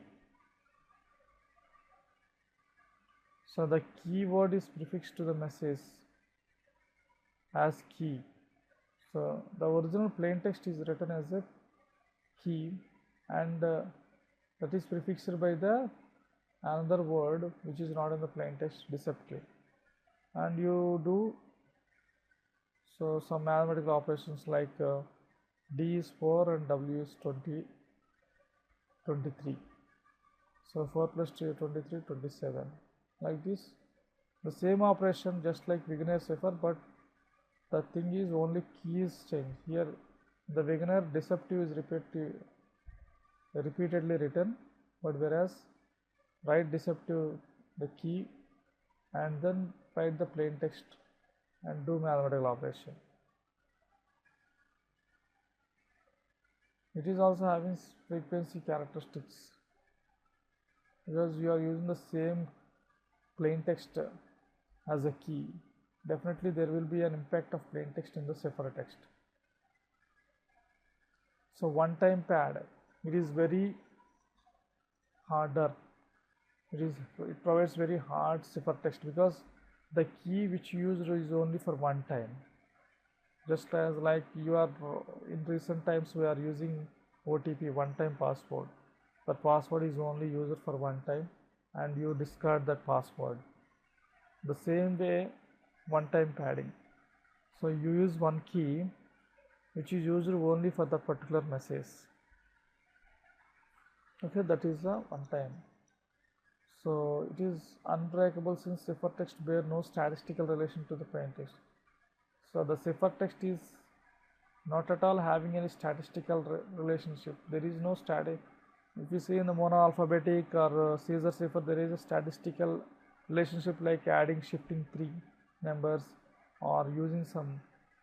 So the keyword is prefixed to the message as key. So the original plain text is written as a key, and that is prefixed by the another word which is not in the plain text, deceptive, and you do so some mathematical operations like D is 4 and W is 23. So 4 plus 2 23 27. Like this, the same operation just like beginner cipher, but the thing is only keys change. Here the beginner deceptive is repeatedly written, but whereas write deceptive the key and then write the plain text and do mathematical operation. It is also having frequency characteristics because you are using the same plain text as a key, definitely there will be an impact of plain text in the ciphertext. So one-time pad, it is very harder. It provides very hard ciphertext because the key which you use is only for one time. Just as like you are in recent times we are using OTP, one-time password. The password is only used for one time and you discard that password. The same way one-time padding. So you use one key which is used only for the particular message. Okay, that is a one time. So it is unbreakable since ciphertext bear no statistical relation to the plain text. So the ciphertext is not at all having any statistical relationship. There is no static. If you see in the monoalphabetic or Caesar cipher, there is a statistical relationship like adding, shifting three numbers or using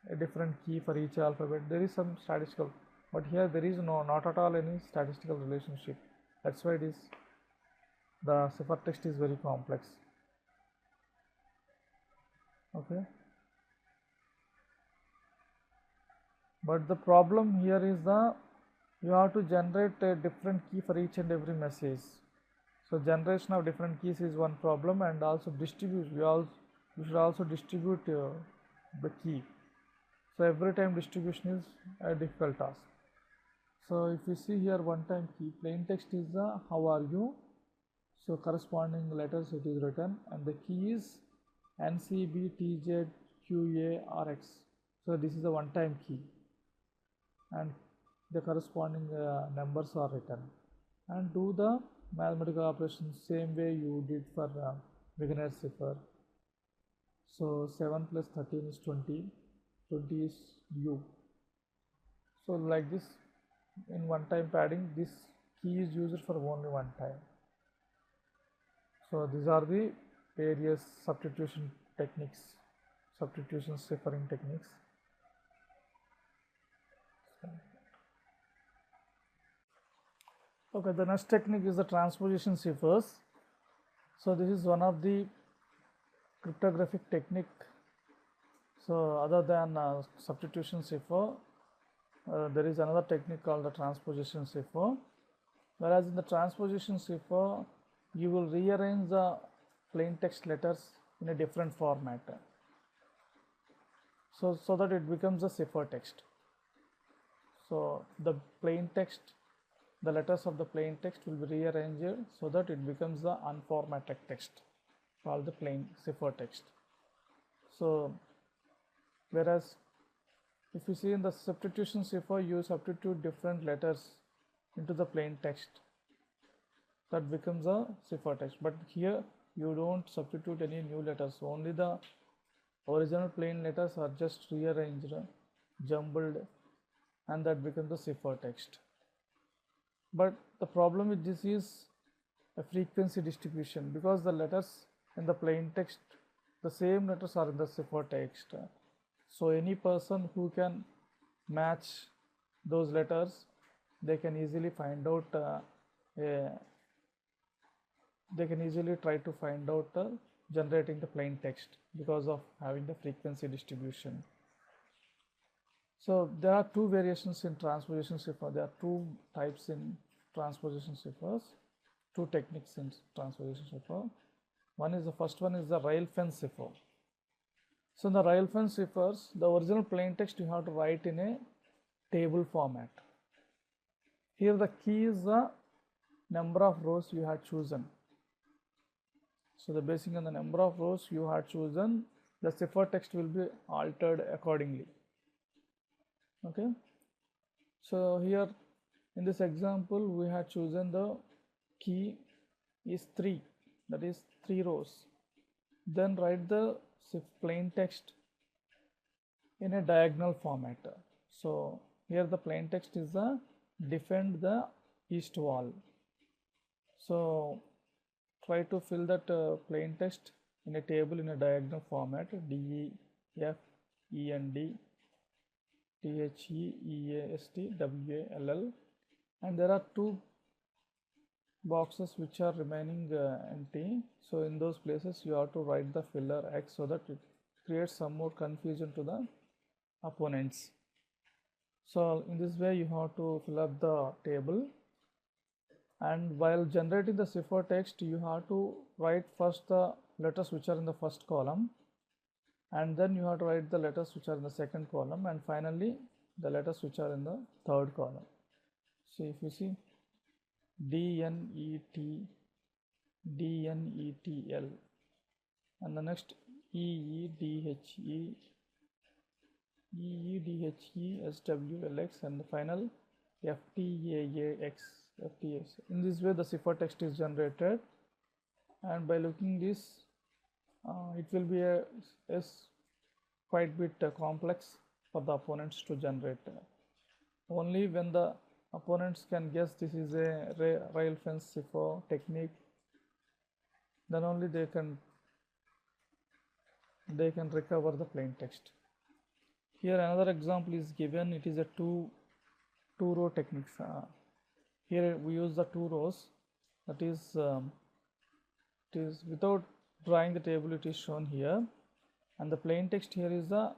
a different key for each alphabet. There is some statistical, but here there is not at all any statistical relationship. That's why the ciphertext is very complex. Okay. But the problem here is you have to generate a different key for each and every message. So generation of different keys is one problem, and also distribute. You should also distribute the key. So every time distribution is a difficult task. So if you see here one-time key, plain text is the how are you. So corresponding letters it is written, and the key is NCB, TJ, QA, RX. So this is a one-time key, and the corresponding numbers are written, and do the mathematical operations same way you did for beginner cipher. So 7 plus 13 is 20, 20 is U. So like this, in one-time padding, this key is used for only one time. So these are the various substitution techniques, substitution ciphering techniques. Okay, the next technique is the transposition ciphers. So this is one of the cryptographic technique. So other than substitution cipher, there is another technique called the transposition cipher. Whereas in the transposition cipher, you will rearrange the plain text letters in a different format, so that it becomes a ciphertext. So the plain text, the letters of the plain text will be rearranged so that it becomes the unformatted text called the plain ciphertext. So whereas if you see in the substitution cipher, you substitute different letters into the plain text, that becomes a ciphertext. But here you don't substitute any new letters, only the original plain letters are just rearranged, jumbled, and that becomes the ciphertext. But the problem with this is a frequency distribution, because the letters in the plain text, the same letters are in the ciphertext. So any person who can match those letters, they can easily find out they can easily try to find out generating the plain text because of having the frequency distribution. So there are two variations in transposition cipher. There are two types in transposition ciphers, two techniques in transposition cipher. The first one is the rail fence cipher. So in the rail fence ciphers, the original plain text you have to write in a table format. Here the key is the number of rows you had chosen. So basing on the number of rows you had chosen, the ciphertext will be altered accordingly. Okay. So here in this example, we had chosen the key is 3, that is 3 rows. Then write the plain text in a diagonal format. So here the plain text is the defend the east wall. So try to fill that plain text in a table in a diagonal format, D, E, F, E, N, D, T, H, E, E, A, S, T, W, A, L, L, and there are two boxes which are remaining empty. So in those places you have to write the filler X so that it creates some more confusion to the opponents. So in this way you have to fill up the table, and while generating the ciphertext you have to write first the letters which are in the first column, and then you have to write the letters which are in the second column, and finally the letters which are in the third column. So if you see DNET, DNETL, and the next EEDHE, EEDHESWLX, and the final FTAAX, FTAX. In this way the ciphertext is generated, and by looking this it will be a quite bit complex for the opponents to generate. Only when the opponents can guess this is a rail fence cipher technique, then only they can recover the plain text. Here another example is given. It is a two row techniques. Here we use the two rows, that is it is without drawing the table, it is shown here, and the plain text here is the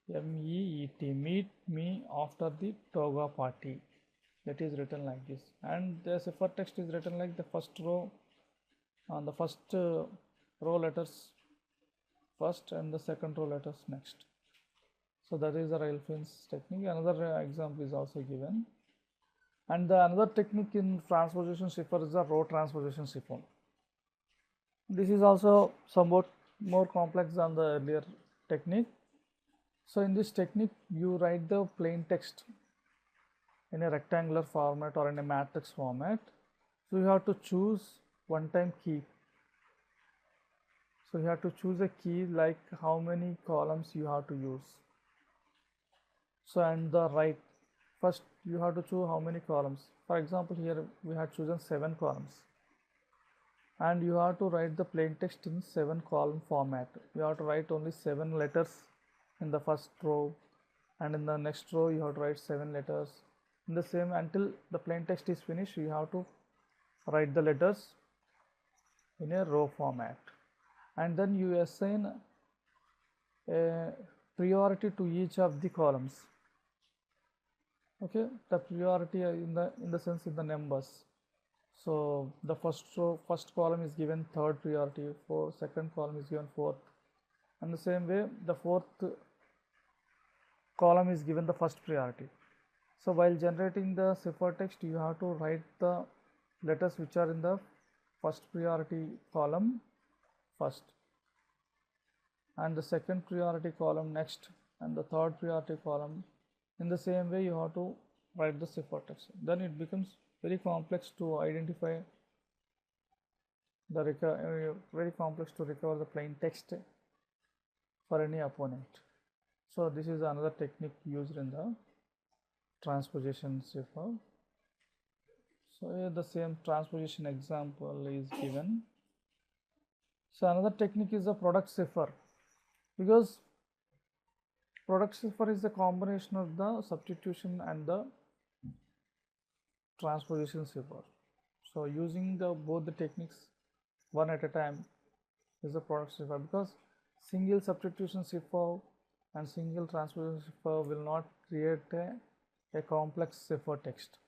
MEET, meet me after the toga party, that is written like this, and the ciphertext is written like the first row, the first row letters first and the second row letters next. So that is the rail fence technique. Another example is also given, and the another technique in transposition cipher is the row transposition cipher. This is also somewhat more complex than the earlier technique. So in this technique you write the plain text in a rectangular format or in a matrix format. So you have to choose one-time key. So you have to choose a key like how many columns you have to use. So and the right, first you have to choose how many columns. For example, here we have chosen 7 columns, and you have to write the plain text in 7 column format. You have to write only 7 letters in the first row, and in the next row you have to write 7 letters. In the same, until the plain text is finished, you have to write the letters in a row format, and then you assign a priority to each of the columns. Okay, the priority in the sense in the numbers. So the first column is given third priority, second column is given fourth, and the same way the fourth column is given the first priority. So while generating the ciphertext, you have to write the letters which are in the first priority column first, and the second priority column next, and the third priority column. In the same way you have to write the ciphertext. Then it becomes very complex to identify the very complex to recover the plain text for any opponent. So this is another technique used in the transposition cipher. So here the same transposition example is given. So another technique is the product cipher, because product cipher is the combination of the substitution and the transposition cipher. So using both the techniques one at a time is a product cipher, because single substitution cipher and single transposition cipher will not create a complex ciphertext.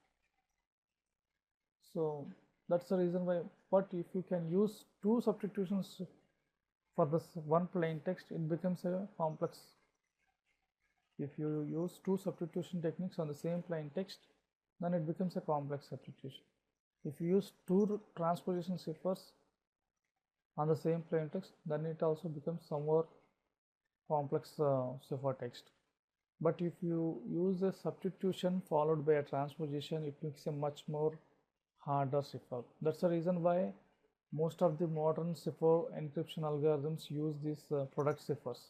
So that's the reason why. But if you can use 2 substitutions for this one plain text, it becomes a complex. If you use 2 substitution techniques on the same plain text, then it becomes a complex substitution. If you use 2 transposition ciphers on the same plain text, then it also becomes somewhat complex ciphertext. But if you use a substitution followed by a transposition, it makes a much more harder cipher. That's the reason why most of the modern cipher encryption algorithms use these product ciphers.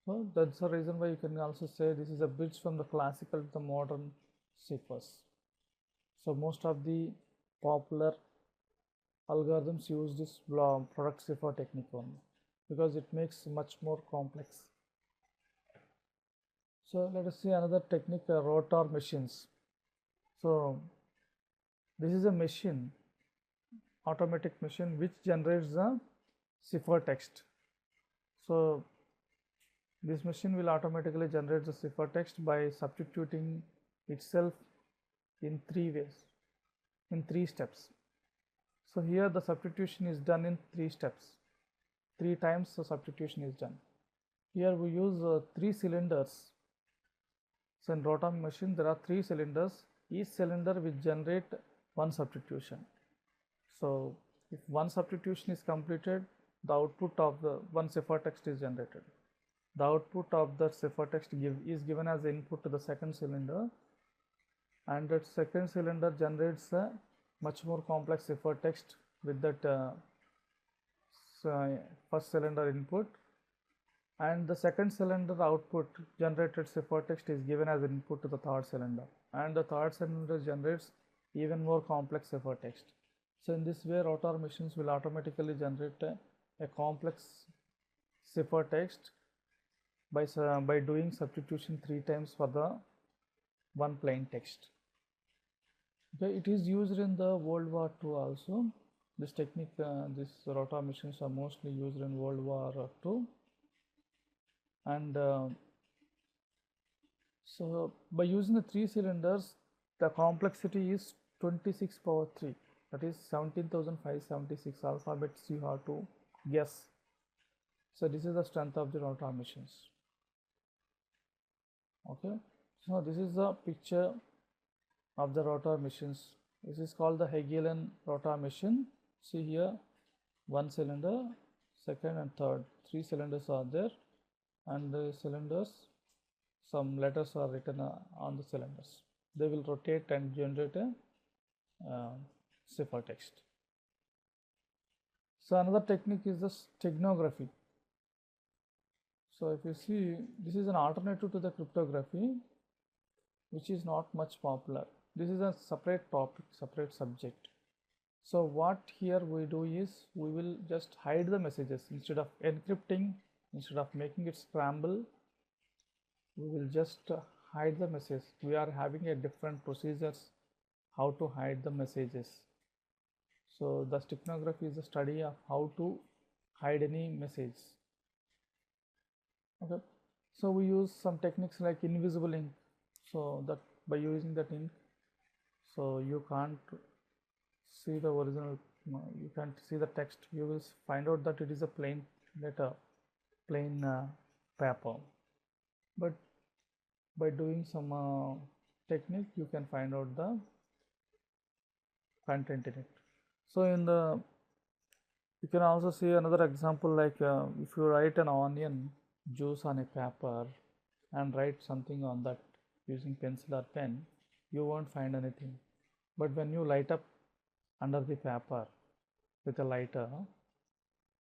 So that's the reason why you can also say this is a bridge from the classical to the modern ciphers. So most of the popular algorithms use this product cipher technique only, because it makes much more complex. So let us see another technique, rotor machines. So This is a machine, automatic machine, which generates the ciphertext. So this machine will automatically generate the ciphertext by substituting itself in 3 ways, in 3 steps. So here the substitution is done in 3 steps. 3 times the substitution is done. Here we use 3 cylinders. So in rotor machine there are 3 cylinders. Each cylinder will generate 1 substitution. So if 1 substitution is completed, the output of the 1 ciphertext is generated. The output of the ciphertext is given as input to the second cylinder, and that second cylinder generates a much more complex ciphertext with that first cylinder input, and the second cylinder output generated ciphertext is given as input to the third cylinder, and the third cylinder generates even more complex ciphertext. So in this way, rotor machines will automatically generate a complex ciphertext by doing substitution 3 times for the one plain text. Okay, it is used in the World War II also. This technique, these rotor machines are mostly used in World War II, and so by using the 3 cylinders, the complexity is 26 power 3, that is 17,576 alphabets you have to guess. So this is the strength of the rotor machines. Okay, so this is the picture of the rotor machines. This is called the Hegelian rotor machine. See here, 1 cylinder, second and third, 3 cylinders are there, and the cylinders, some letters are written on the cylinders. They will rotate and generate a ciphertext. So another technique is the steganography. So if you see, this is an alternative to the cryptography, which is not much popular. This is a separate topic, separate subject. So what here we do is, we will just hide the messages. Instead of encrypting, instead of making it scramble, we will just hide the message. We are having a different procedures how to hide the messages. So the steganography is a study of how to hide any message. Okay, so we use some techniques like invisible ink. So that by using that ink, so you can't see the original, you can't see the text. You will find out that it is a plain letter, plain paper, but by doing some technique, you can find out the content in it. So in the, you can also see another example, like if you write an onion juice on a paper and write something on that using pencil or pen, you won't find anything. But when you light up under the paper with a lighter,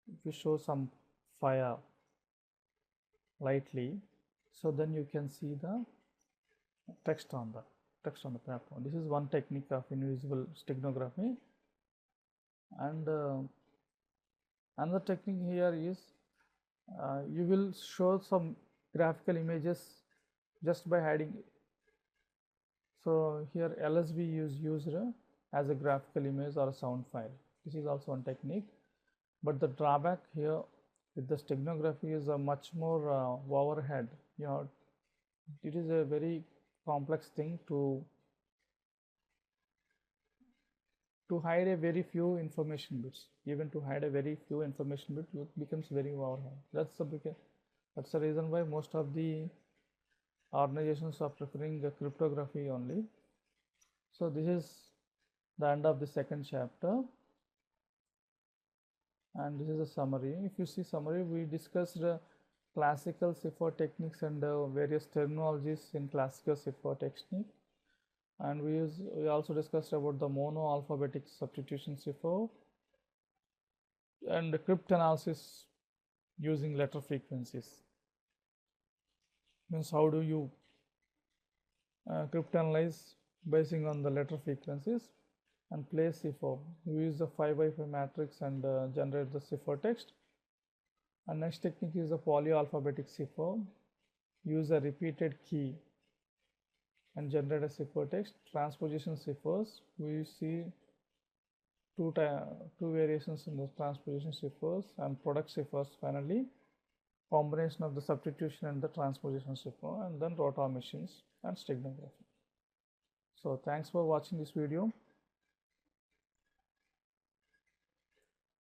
if you show some fire lightly, so then you can see the text on the paper. This is one technique of invisible steganography. And another technique here is you will show some graphical images just by hiding. So here LSB is used as a graphical image or a sound file. This is also one technique, but the drawback here with the steganography is a much more overhead. It is a very complex thing to hide a very few information bits. Even to hide a very few information bits, it becomes very overhead. That's the reason why most of the organizations are preferring cryptography only. So this is the end of the second chapter, and this is a summary. If you see summary, we discussed classical cipher techniques and various terminologies in classical cipher technique, and we also discussed about the mono-alphabetic substitution cipher and the cryptanalysis using letter frequencies. Means how do you cryptanalyze basing on the letter frequencies and place cipher. We use the 5x5 matrix and generate the ciphertext. And next technique is the polyalphabetic cipher. Use a repeated key and generate a ciphertext. Transposition ciphers, we see two variations in the transposition ciphers and product ciphers. Finally, combination of the substitution and the transposition cipher, and then rotor machines and steganography. So thanks for watching this video.